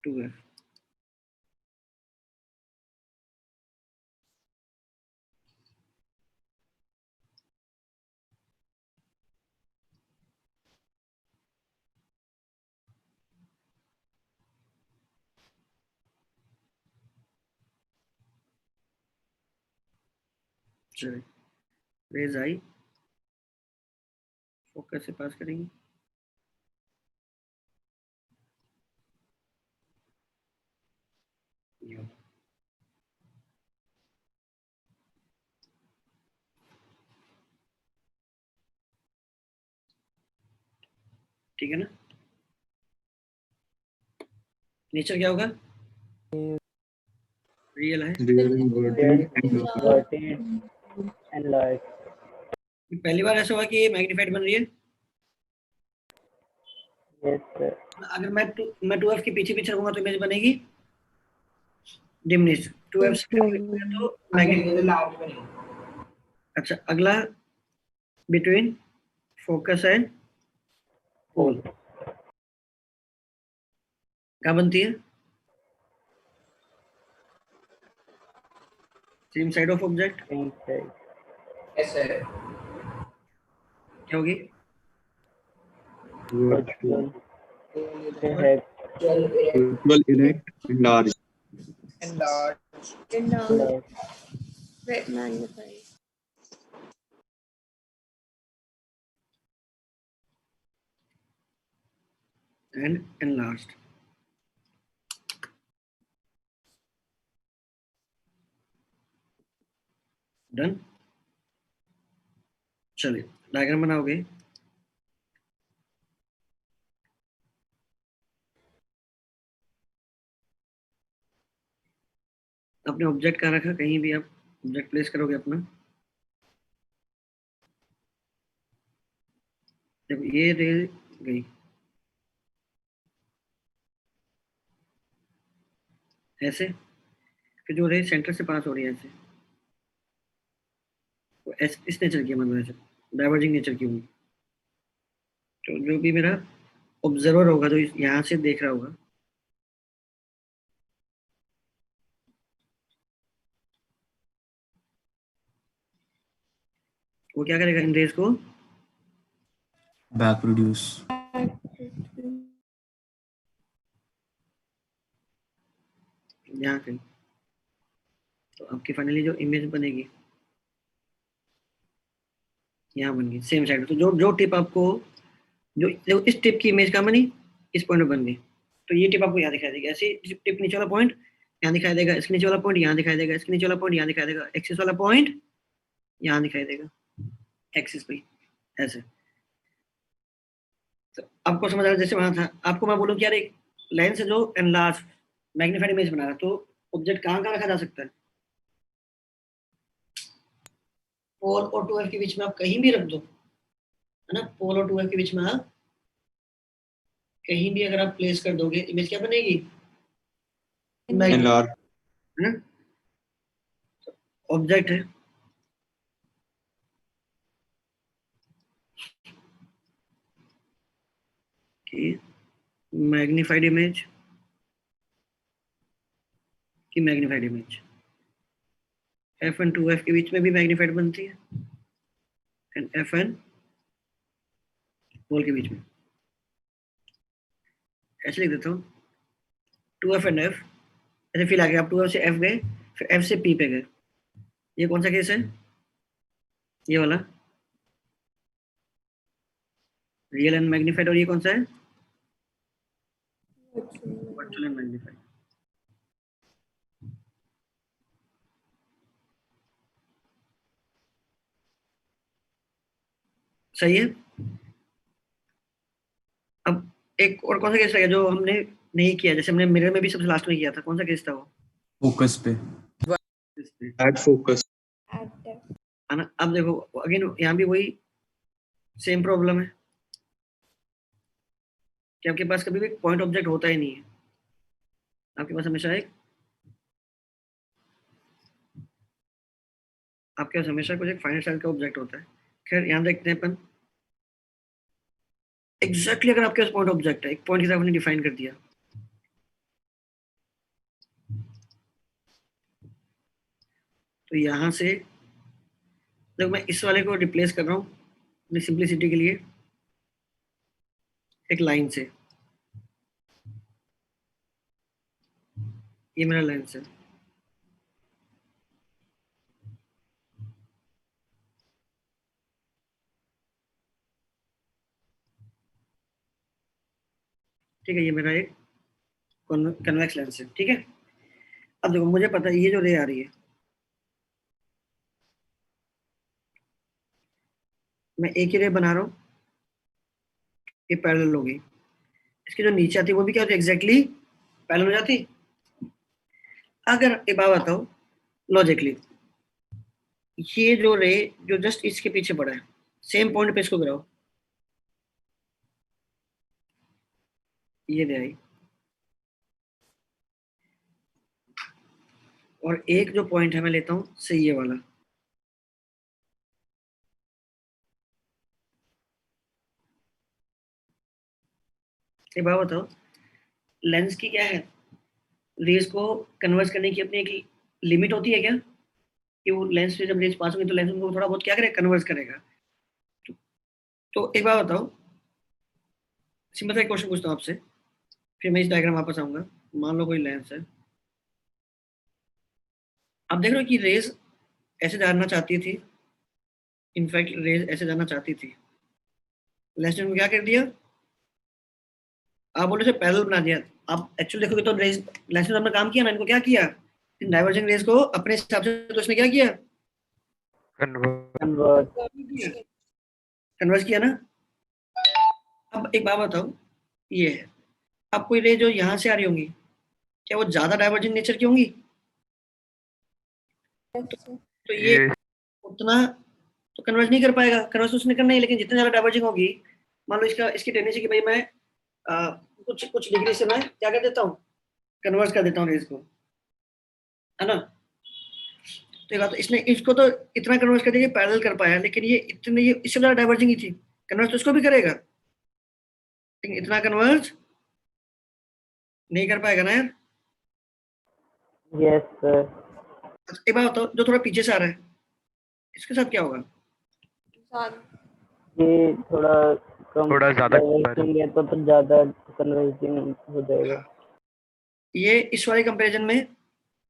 2F। चलिए, रेज आई, फोकस से पास करेंगे। ठीक है ना? नेचर क्या होगा? रियल है। Real inverted and Inverted and large. पहली बार ऐसा हुआ कि ये मैग्नीफाइड बन रही है। Yes sir. अगर मैं 2F के पीछे पीछे रहूंगा तो इमेज बनेगी डिमिनिश। 2F से तो मैग्नीफाइड। अच्छा अगला बिटवीन फोकस एंड पोल क्या बनती है? Same side of object Same size. Yes, sir. क्या होगी? virtual. Erect. Virtual, erect, and large. Enlarged. Enlarged. Magnified. and enlarged. Done. चलिए डायग्राम बनाओगे। अपने ऑब्जेक्ट कहाँ रखा, कहीं भी आप ऑब्जेक्ट प्लेस करोगे अपना। जब ये रे गई, ऐसे, फिर जो रे सेंटर से पास हो रही है ऐसे, वो इस नेचर की, मतलब ऐसे डाइवर्जिंग नेचर की होगी। तो जो भी मेरा ऑब्जर्वर होगा, जो यहाँ से देख रहा होगा, वो क्या करेगा, इन रेज को बैक प्रोड्यूस। यहाँ पे। तो आपकी फाइनली जो इमेज बनेगी यहाँ बन गई सेम साइड। तो जो जो टिप आपको, जो इस टिप की इमेज कहाँ बनी, इस पॉइंट में बन गई, तो ये टिप आपको यहाँ दिखाई देगी। ऐसे टिप नीचे वाला पॉइंट यहाँ दिखाई देगा, इसके नीचे वाला पॉइंट यहाँ दिखाई देगा, इसके नीचे वाला पॉइंट यहाँ दिखाई देगा, एक्सिस वाला पॉइंट यहाँ दिखाई देगा एक्सिस पे, ऐसे। तो आपको समझ आ रहा है, जैसे वहां था, आपको मैं बोलूँ कि यार एक लेंस है जो एनलार्ज मैग्नीफाइड इमेज बना रहा है, तो ऑब्जेक्ट कहाँ कहाँ रखा जा सकता है, पोल और 2f के बीच में आप कहीं भी रख दो, है ना। पोल और 2f के बीच में आप कहीं भी अगर आप प्लेस कर दोगे, इमेज क्या बनेगी, एनलार्ज। है ना। ऑब्जेक्ट है, कि मैग्नीफाइड इमेज की magnified image, F and 2f के बीच में भी मैग्नीफाइड बनती है, एंड एफ एंड पोल के बीच में। ऐसे लिख देता हूँ, 2f एंड f, ऐसे फील आ गया, आप 2f से f गए, फिर f से p पे गए। ये कौन सा केस है, ये वाला रियल एंड मैग्नीफाइड, और ये कौन सा है, वर्चुअल एंड मैग्नीफाइड। सही है। अब एक और कौन सा केस रहेगा जो हमने नहीं किया, जैसे हमने मिरर में भी सबसे लास्ट में किया था, कौन सा केस था वो, फोकस पे। एड फोकस। है ना। अब देखो अगेन यहाँ भी वही सेम प्रॉब्लम है कि आपके पास कभी भी पॉइंट ऑब्जेक्ट होता ही नहीं है, आपके पास हमेशा कुछ एक फाइनाइट साइज का ऑब्जेक्ट होता है। खैर यहाँ देखते हैं अपन, एग्जैक्टली अगर आपके पास पॉइंट ऑब्जेक्ट है, एक पॉइंट के साथ आपने डिफाइन कर दिया, तो यहाँ से देखो मैं इस वाले को रिप्लेस कर रहा हूँ अपनी सिंप्लिसिटी के लिए एक लाइन से। ये मेरा लेंस है, ठीक है, ये मेरा एक कन्वेक्स लेंस है, ठीक है। अब देखो मुझे पता है ये जो रे आ रही है, मैं एक ही रे बना रहा हूँ, ये पैरेलल होगी, इसकी जो नीचे आती है वो भी क्या होती है, एग्जैक्टली पैरेलल हो जाती। अगर एक बात बताओ लॉजिकली, ये जो रे जो जस्ट इसके पीछे पड़ा है, सेम पॉइंट पे इसको गिराओ, ये रे आई, और एक जो पॉइंट है मैं लेता हूँ से ये वाला, एक बात बताओ, लेंस की क्या है, रेज को कन्वर्ट करने की अपनी एक लिमिट होती है क्या, कि वो लेंस से जब रेज पास होगी तो लेंस को थोड़ा बहुत क्या करेगा, कन्वर्ट करेगा। तो एक बात बताओ, सिंपल सा क्वेश्चन पूछता हूँ आपसे, फिर मैं इस डायग्राम वापस आऊंगा। मान लो कोई लेंस है, आप देख रहे हो कि रेज ऐसे जाना चाहती थी, इनफैक्ट रेज ऐसे जाना चाहती थी, लेंस ने क्या कर दिया, आप बोले से पैरेलल बना दिया। आप एक्चुअली देखोगे तो रेज, लेंस ने अपना काम किया ना, इनको क्या किया, इन डाइवर्जिंग रेज को अपने हिसाब से, तो इसने क्या किया, कन्वर्ट कन्वर्स किया ना। अब एक बात बताओ, ये है, अब कोई रे जो यहाँ से आ रही होंगी, क्या वो ज्यादा डाइवर्जेंट नेचर की होंगी? तो ये उतना तो कन्वर्ज नहीं कर पाएगा, कन्वर्स तो उसने करना ही, लेकिन जितना ज्यादा डाइवर्जिंग होगी, मान लो इसकी टेंडेंसी कि भाई मैं कुछ डिग्री से मैं क्या कर देता हूँ, कन्वर्स कर देता हूँ रेज को, है ना। तो बात इसने इसको तो इतना कन्वर्स कर दिया कि पैरेलल कर पाया, लेकिन ये इतने ये इससे ज्यादा डाइवर्जिंग ही थी, कन्वर्स तो इसको भी करेगा, लेकिन इतना कन्वर्स नहीं कर पाएगा ना यार। Yes sir. एक बात बताओ, जो थोड़ा पीछे से आ रहा है इसके साथ क्या होगा? ये थोड़ा ज्यादा है तो ज्यादा कन्वर्जिंग हो जाएगा। ये इस वाले कंपैरिजन में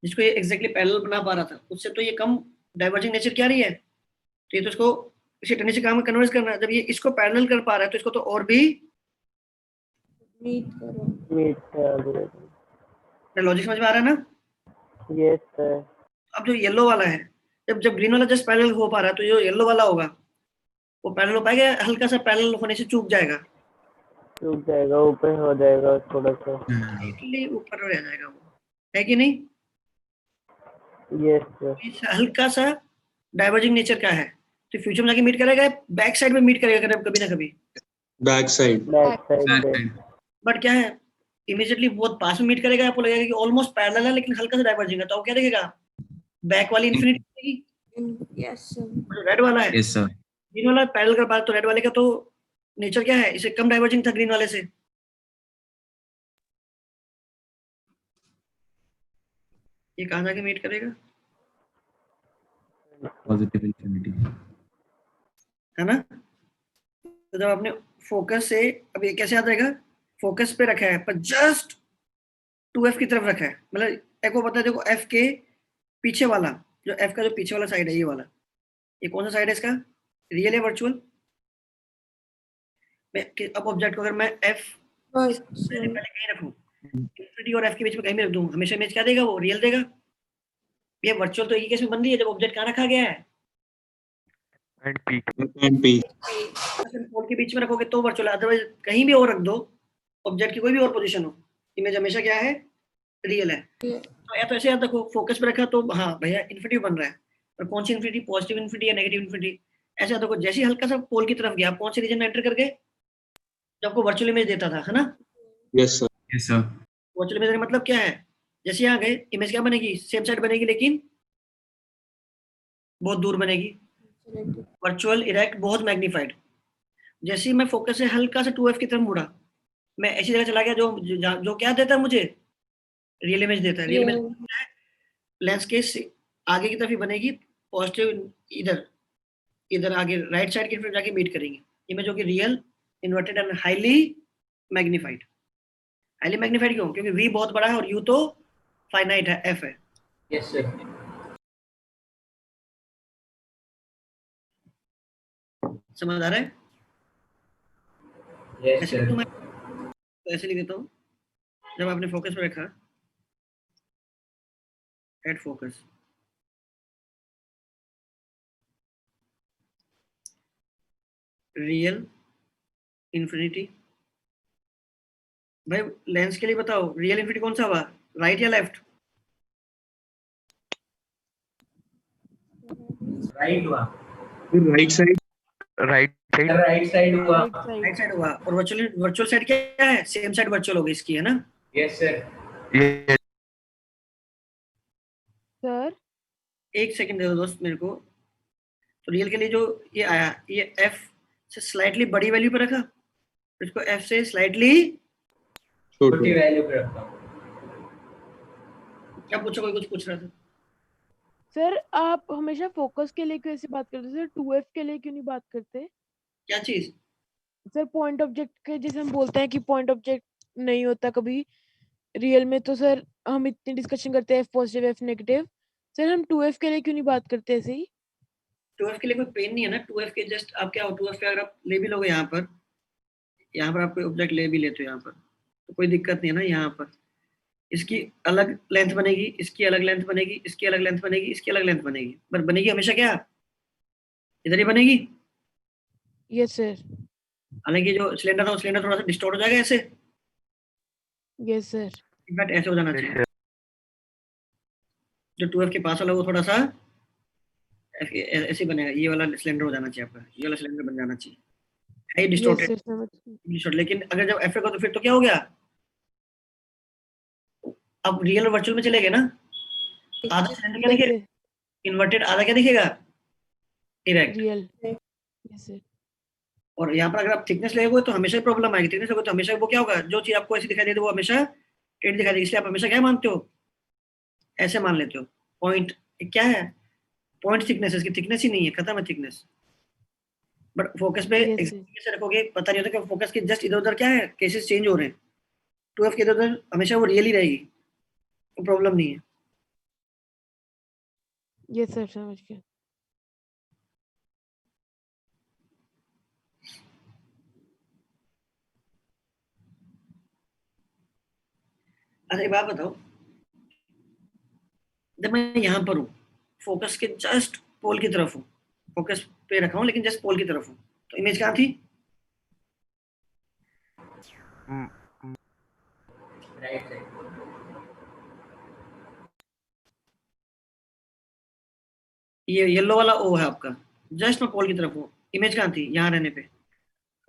जिसको ये एग्जैक्टली पैरेलल बना पा रहा था, उससे तो ये कम डाइवर्जिंग नेचर क्या रही है, तो ये तो इसको इसी टेंडेंसी काम में कन्वर्ट करना है। जब ये इसको पैरेलल कर पा रहा है तो इसको तो और भी लॉजिक समझ में आ रहा है ना? Yes sir. अब जो येलो वाला है, जब ग्रीन वाला जस्ट पैरेलल हो पा रहा है, तो जो येलो वाला होगा वो पैरेलल हो पाएगा, हल्का सा पैरेलल होने से चूक जाएगा, ऊपर हो जाएगा थोड़ा सा, ऊपर रह जाएगा वो, है कि नहीं? Yes sir. हल्का सा डाइवर्जिंग नेचर का है, तो फ्यूचर में जाके मीट करेगा, बैक साइड में मीट करेगा कभी ना कभी, बैक साइड। बट क्या है, इमीडिएटली बहुत पास में मीट करेगा, आपको लगेगा कि ऑलमोस्ट पैरेलल है लेकिन हल्का सा डाइवर्जिंग है, तो आप क्या देखेगा, बैक वाली इन्फिनिटी। Yes sir. रेड वाला है, यस सर। ग्रीन वाला पैरेलल कर पा, तो रेड वाले का तो नेचर क्या है, इसे कम डाइवर्जिंग था ग्रीन वाले से। ये कहाँ जाके मीट करेगा, पॉजिटिव इंफिनिटी, है ना। तो जब आपने फोकस से, अब ये कैसे याद रहेगा, फोकस पे रखा है पर जस्ट 2f की तरफ रखा है, मतलब एक को पता है, देखो f के पीछे वाला, जो f का जो पीछे वाला साइड है, ये वाला, ये कौन सा साइड है इसका, रियल है वर्चुअल। अब ऑब्जेक्ट को अगर मैं f पहले कहीं रखूं, इंफिनिटी और f के बीच में कहीं भी रख दूं, हमेशा इमेज क्या देगा, वो रियल देगा। ये वर्चुअल तो एक ही केस में बन रही है, जब ऑब्जेक्ट कहाँ रखा गया है, एंड पीक पोल के बीच में रखोगे तो वर्चुअल, अदरवाइज कहीं भी और रख दो, ऑब्जेक्ट की कोई भी और पोजीशन हो, इमेज हमेशा क्या है, रियल है। तो या तो ऐसे याद रखो, फोकस पे रखा तो हाँ भैया इन्फिनिटी बन रहा है, और कौन सी इन्फिनिटी, पॉजिटिव इन्फिनिटी या नेगेटिव इन्फिनिटी, ऐसे याद रखो। जैसे ही हल्का सा पोल की तरफ गया, कौन से रीजन में एंटर करके, जब आपको वर्चुअल इमेज देता था, है ना। Yes sir. Yes sir. Virtual image का मतलब क्या है, जैसे यहाँ गए इमेज क्या बनेगी, सेम साइड बनेगी लेकिन बहुत दूर बनेगी, वर्चुअल इरेक्ट बहुत मैग्नीफाइड। जैसे ही मैं फोकस से हल्का सा 2f की तरफ मुड़ा, मैं ऐसी जगह चला गया जो क्या देता है मुझे, रियल इमेज देता है। रियल इमेज लेंस के आगे की तरफ ही बनेगी, पॉजिटिव इधर आगे राइट साइड की तरफ जाके मीट करेंगे, इमेज होगी real, inverted and highly magnified. Highly magnified क्यों, क्योंकि v बहुत बड़ा है और u तो फाइनाइट है, f है। Yes sir. समझ आ रहा है? Yes sir. तो ऐसे लिख देता हूँ, जब आपने फोकस पे रखा, एट फोकस, रियल इन्फिनिटी। भाई लेंस के लिए बताओ, रियल इन्फिनिटी कौन सा हुआ, राइट या लेफ्ट? राइट हुआ। Right side. Right side. Right side हुआ। राइट साइड हुआ। और वर्चुअल साइड क्या है, सेम साइड वर्चुअल होगी इसकी, है ना। Yes sir. सर एक सेकंड दे दो दोस्त मेरे को। तो रियल के लिए जो ये आया, ये f से स्लाइटली बड़ी वैल्यू पर रखा, इसको f से स्लाइटली छोटी वैल्यू पे रखा। क्या पूछा, कोई कुछ पूछ रहा था? सर आप हमेशा फोकस के लिए क्यों ऐसे बात करते हैं सर, 2f के लिए क्यों नहीं बात करते? क्या चीज सर पॉइंट ऑब्जेक्ट के, जैसे हम बोलते हैं कि पॉइंट ऑब्जेक्ट नहीं होता कभी रियल में, तो सर हम इतनी डिस्कशन करते हैं f positive f negative, sir हम 2f के लिए क्यों नहीं बात करते ऐसे ही? 2f के लिए कोई पेन नहीं है ना। 2f के जस्ट आप क्या हो, 2f पे अगर आप ले भी लोगे, यहाँ पर आप कोई ऑब्जेक्ट ले भी लेते हो यहाँ पर, तो कोई दिक्कत नहीं है ना। यहाँ पर इसकी अलग लेंथ बनेगी, इसकी अलग लेंथ बनेगी, इसकी अलग लेंथ बनेगी, इसकी अलग लेंथ बनेगी, पर बनेगी हमेशा क्या, इधर ही बनेगी। Yes sir. हालांकि जो सिलेंडर था वो सिलेंडर थोड़ा सा डिस्टॉर्ट हो जाएगा ऐसे, यस सर। इनफैक्ट ऐसे हो जाना चाहिए। जो 2F के पास वाला वो थोड़ा सा ऐसे बनेगा, ये वाला सिलेंडर हो जाना चाहिए आपका, ये वाला सिलेंडर बन जाना चाहिए। है यस डिस्टॉर्टेड सर, समझ गई। लेकिन अगर जब एफ का तो फिर तो क्या हो गया, अब रियल और वर्चुअल में चले गए ना। आधा सिलेंडर क्या दिखेगा, इन्वर्टेड, आधा क्या दिखेगा, इरेक्ट। रियल। Yes sir. और यहाँ पर अगर आप थिकनेस लगोगे तो हमेशा ही प्रॉब्लम आएगी। थिकनेस होगा तो हमेशा वो क्या होगा, जो चीज आपको ऐसी दिखाई देती है वो हमेशा टेढ़ी दिखाई देगी। इसलिए आप हमेशा क्या मानते हो, ऐसे मान लेते हो। पॉइंट क्या है, पॉइंट थिकनेस, इसकी थिकनेस ही नहीं है, खत्म है थिकनेस। बट फोकस पे Yes, sir. कैसे रखोगे पता नहीं होता कि फोकस के जस्ट इधर उधर क्या है, केसेस चेंज हो रहे हैं। 2F के इधर उधर हमेशा वो रियल ही रहेगी, कोई प्रॉब्लम नहीं है। यस सर, समझ गया। अच्छा एक बात बताओ, जब मैं यहाँ पर हूँ, फोकस के जस्ट पोल की तरफ हूँ, फोकस पे रखा हूँ लेकिन जस्ट पोल की तरफ हूँ, तो इमेज कहाँ थी, राइट साइड। ये येलो वाला ओ है आपका, जस्ट मैं पोल की तरफ हूँ, इमेज कहाँ थी, यहाँ रहने पे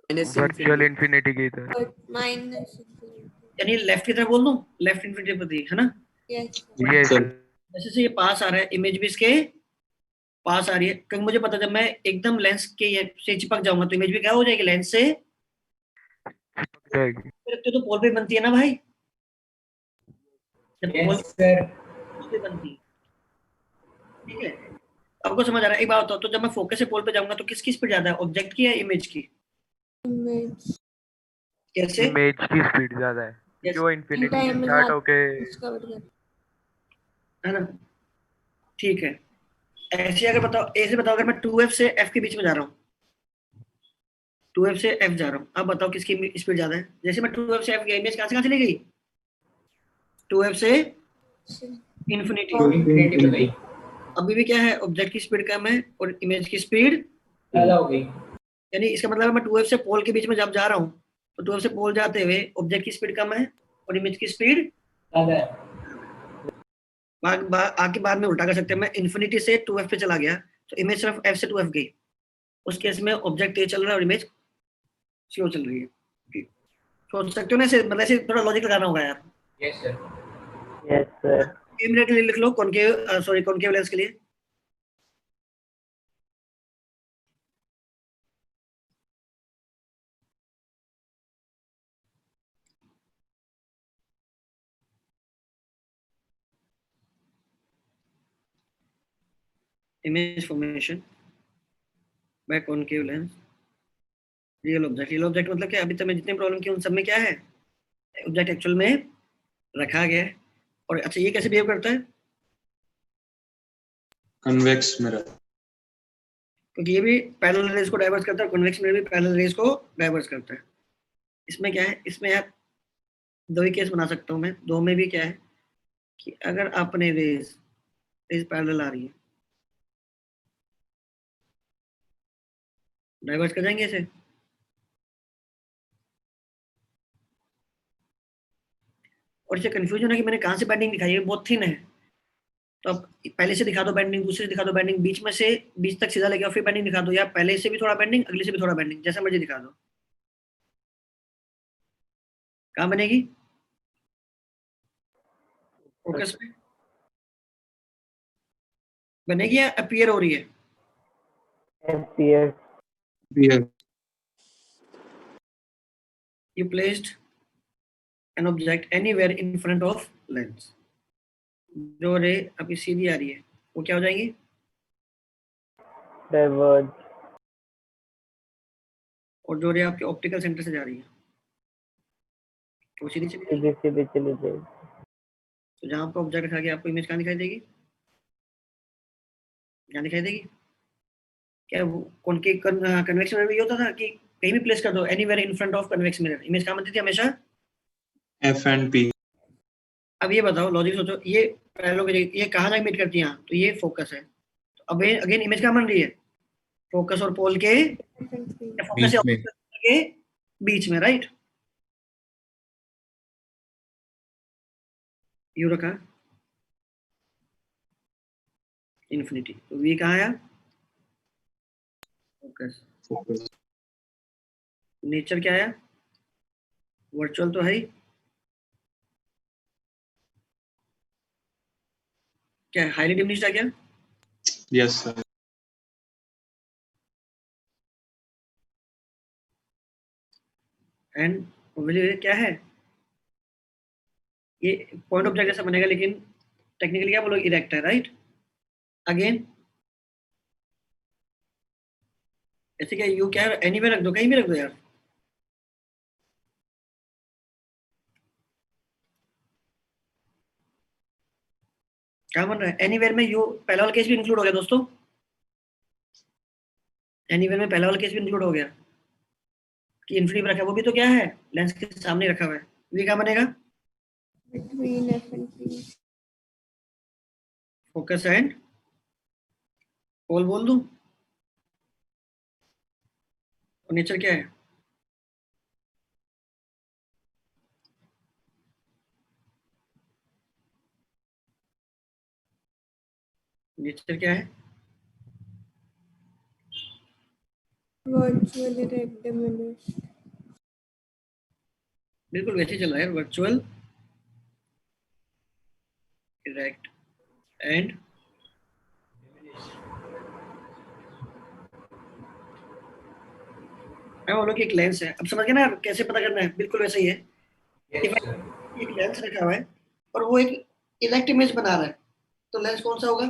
वर्चुअल इन्फिनिटी की तरह। यानी लेफ्ट की तरफ बोल दूं, लेफ्ट इन्फिनिटी पर थी, है ना। यस जैसे से ये पास आ रहा है, इमेज भी इसके पास आ रही है, क्योंकि मुझे पता है जब मैं एकदम लेंस के ये से चिपक जाऊंगा तो इमेज भी क्या हो जाएगी, लेंस से जाएगी। तो पोल पे बनती है ना भाई, जब पोल सर पे बनती है, ठीक है। आपको समझ आ रहा है। एक बात बताओ, तो जब मैं फोकस से पोल पे जाऊंगा तो किसकी स्पीड ज्यादा है, ऑब्जेक्ट की या इमेज की, कैसे, इमेज की स्पीड ज्यादा है Yes. जो इन्फिनिटी से स्टार्ट होके, है ना। ठीक है, ऐसे अगर बताओ, ऐसे बताओ अगर मैं 2F से F के बीच में जा रहा हूँ, 2F से F जा रहा हूँ, अब बताओ किसकी स्पीड ज्यादा है। जैसे मैं 2F से F गया, इमेज कहाँ से कहाँ चली गई, 2F से इन्फिनिटी। अभी भी क्या है, ऑब्जेक्ट की स्पीड कम है और इमेज की स्पीड ज्यादा हो गई। यानी इसका मतलब है मैं 2F से पोल के बीच में जब जा रहा हूँ तो 2F से पोल जाते हुए ऑब्जेक्ट की स्पीड कम है और इमेज की स्पीड ज्यादा है। आके बाद में उल्टा कर सकते हैं, मैं इन्फिनिटी से 2F पे चला गया तो इमेज सिर्फ F से 2F गई, उस केस में ऑब्जेक्ट तेज चल रहा है और इमेज स्लो चल रही है। सोच सकते हो ना, ऐसे मतलब ऐसे थोड़ा लॉजिक लगाना होगा यार। Yes sir. Yes sir. कैमरे के लिए लिख लो, कॉनकेव सॉरी कॉनकेव लेंस के लिए image formation by concave lens, real object मतलब क्या, अभी तक मैं जितने प्रॉब्लम की उन सब में क्या है, ऑब्जेक्ट एक्चुअल में रखा गया है। और अच्छा ये कैसे बिहेव करता है, कन्वेक्स मिरर, क्योंकि ये भी पैरेलल रेज को डाइवर्स करता है, कन्वेक्स मिरर भी पैरेलल रेज को डाइवर्स करता है। इसमें क्या है, इसमें यार दो ही केस बना सकता हूँ मैं, दो में भी क्या है कि अगर आपने रेज पैरेलल आ रही है, डाइवर्स कर जाएंगे इसे, और इसे कंफ्यूजन है कि मैंने कहाँ से बैंडिंग दिखाई है, बहुत थिन है, तो अब पहले से दिखा दो बैंडिंग, दूसरे से दिखा दो बैंडिंग, बीच में से बीच तक सीधा लेके और फिर बैंडिंग दिखा दो, या पहले से भी थोड़ा बैंडिंग, अगले से भी थोड़ा बैंडिंग, जैसा मर्जी दिखा दो, कहाँ बनेगी, फोकस पे बनेगी या अपीयर हो रही है, appear. you placed an object anywhere in front of lens, जो रे अभी सीधी आ रही है वो क्या हो जाएगी, डाइवर्ज। और जो रे आपके ऑप्टिकल सेंटर से जा रही है वो सीधी चली जाएगी। सीधे चली जाएगी। तो जहाँ पर ऑब्जेक्ट रखा गया आपको इमेज कहाँ दिखाई देगी, यहाँ दिखाई देगी क्या, वो कौन के कन्वेक्शन मिरर में ये होता था कि कहीं भी प्लेस कर दो, anywhere in front of convex mirror, image कहाँ बनती थी हमेशा, एफ एंड पी। अब ये बताओ लॉजिक सोचो, ये पैरेलल ये कहाँ जाके मीट करती है यहाँ, तो ये फोकस है, तो अब अगेन इमेज कहाँ बन रही है, फोकस और पोल के फोकस के बीच में, राइट? यू रखा इन्फिनिटी, तो वी कहाँ आया? फोकस। नेचर क्या आया? वर्चुअल तो है ही। क्या हाईली डिमिनिश्ड आ गया? Yes sir. एंड वैल्यू क्या है? ये पॉइंट ऑब्जेक्ट जैसा बनेगा, लेकिन टेक्निकली क्या बोलोगे? इरेक्ट है, राइट? अगेन ऐसे क्या यू क्या एनीवेयर रख दो, कहीं भी रख दो यार। क्या बन रहा है? एनीवेयर में यू पहला वाला केस भी इंक्लूड हो गया दोस्तों। एनीवेयर में पहला वाला केस भी इंक्लूड हो गया कि इन्फिनिटी रखा है, वो भी तो क्या है? लेंस के सामने रखा हुआ है। वी क्या बनेगा? Between F and P. Focus and pole बोल दूं? और नेचर क्या है? नेचर क्या है? Virtual erect diminished. बिल्कुल वैसे ही चल रहा है, वर्चुअल इरेक्ट एंड मैं बोलूँ कि एक लेंस है। अब समझ गए ना कैसे पता करना है? बिल्कुल वैसे ही है। एक लेंस रखा हुआ है और वो एक इलेक्ट इमेज बना रहा है, तो लेंस कौन सा होगा?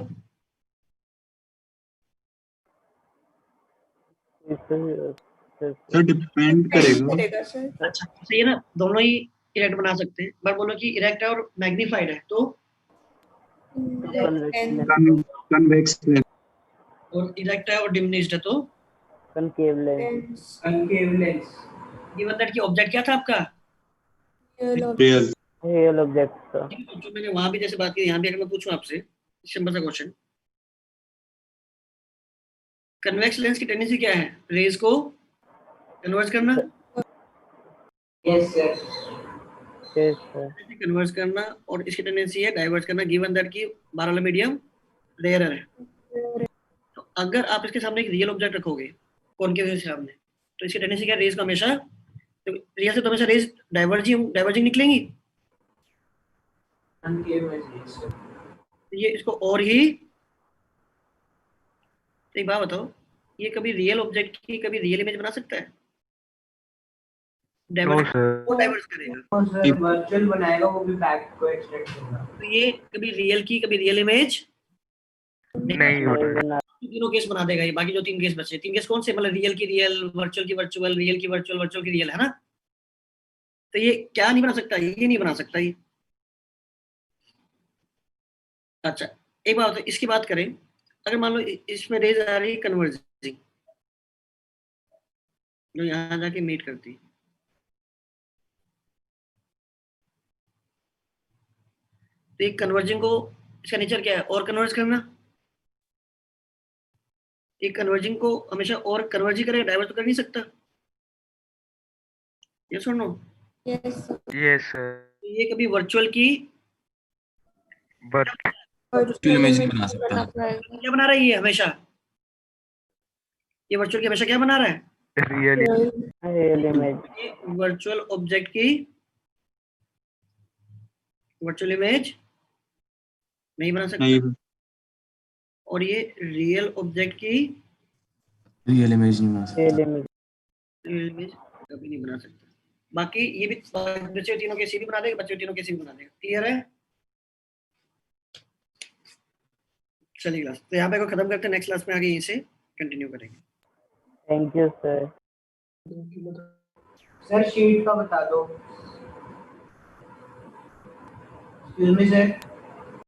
सर डिपेंड करेगा। सर। अच्छा सही है ना, दोनों ही इरेक्ट बना सकते हैं। बट बोलो कि इरेक्ट है और मैग्नीफाइड है, तो कन्वेक्स लेंस। और इरेक्ट है और डिमिनिश्ड है, तो कनकेव लेंस। गिवन दैट कि ऑब्जेक्ट क्या था आपका? रियल। रियल ऑब्जेक्ट का। जो मैंने वहां भी जैसे बात की, यहाँ भी अगर मैं पूछूं आपसे सिंपल सा क्वेश्चन, कन्वेक्स लेंस की टेंडेंसी क्या है? रेज को कन्वर्ट करना। Yes sir. कन्वर्ट करना, और इसकी टेंडेंसी है डाइवर्ट करना, गिवन दैट कि बाहर वाला मीडियम रेयर है। तो अगर आप इसके सामने एक रियल ऑब्जेक्ट रखोगे कॉनकेव के सामने, तो इसकी टेंडेंसी क्या? रेज को हमेशा, तो रियल से तो हमेशा रेज डाइवर्जिंग निकलेंगी। ये इसको और ही, एक बात बताओ, ये कभी रियल ऑब्जेक्ट की कभी रियल इमेज बना सकता है? No sir. वो डाइवर्ट करेगा। वर्चुअल बनाएगा, वो भी बैक को एक्सटेंड करेगा। तो ये कभी रियल की कभी रियल इमेज नहीं होता। तीनों केस बना देगा ये। बाकी जो तीन केस बचे, तीन केस कौन से? मतलब रियल की रियल, वर्चुअल की वर्चुअल, रियल की वर्चुअल, वर्चुअल की रियल, है ना? तो ये क्या नहीं बना सकता? ये नहीं बना सकता ये। अच्छा एक बात इसकी बात करें, अगर मान लो इसमें रेज आ रही है कन्वर्जिंग, जो यहाँ जाके मीट करती, तो एक कन्वर्जिंग को इसका नेचर क्या है? और कन्वर्ज करना। एक कन्वर्जिंग को हमेशा और कन्वर्ज ही करेगा, डाइवर्ट तो कर नहीं सकता। यस और नो? Yes sir. ये कभी वर्चुअल की वर्चुअल इमेज नहीं बना सकता। क्या बना रहा है ये हमेशा? ये वर्चुअल की हमेशा क्या बना रहा है? Real image. वर्चुअल ऑब्जेक्ट की वर्चुअल इमेज नहीं बना सकता। नहीं। और ये रियल ऑब्जेक्ट की रियल इमेज नहीं बना सकता। रियल इमेज कभी नहीं बना सकता। बाकी ये भी बच्चे तीनों के सी भी बना देगा, बच्चे तीनों के सी भी बना देगा। क्लियर है? चलिए क्लास तो यहाँ पे को खत्म करते हैं, नेक्स्ट क्लास में आगे यहीं से कंटिन्यू करेंगे। Thank you sir. Sir sheet का बता दो। Excuse me sir.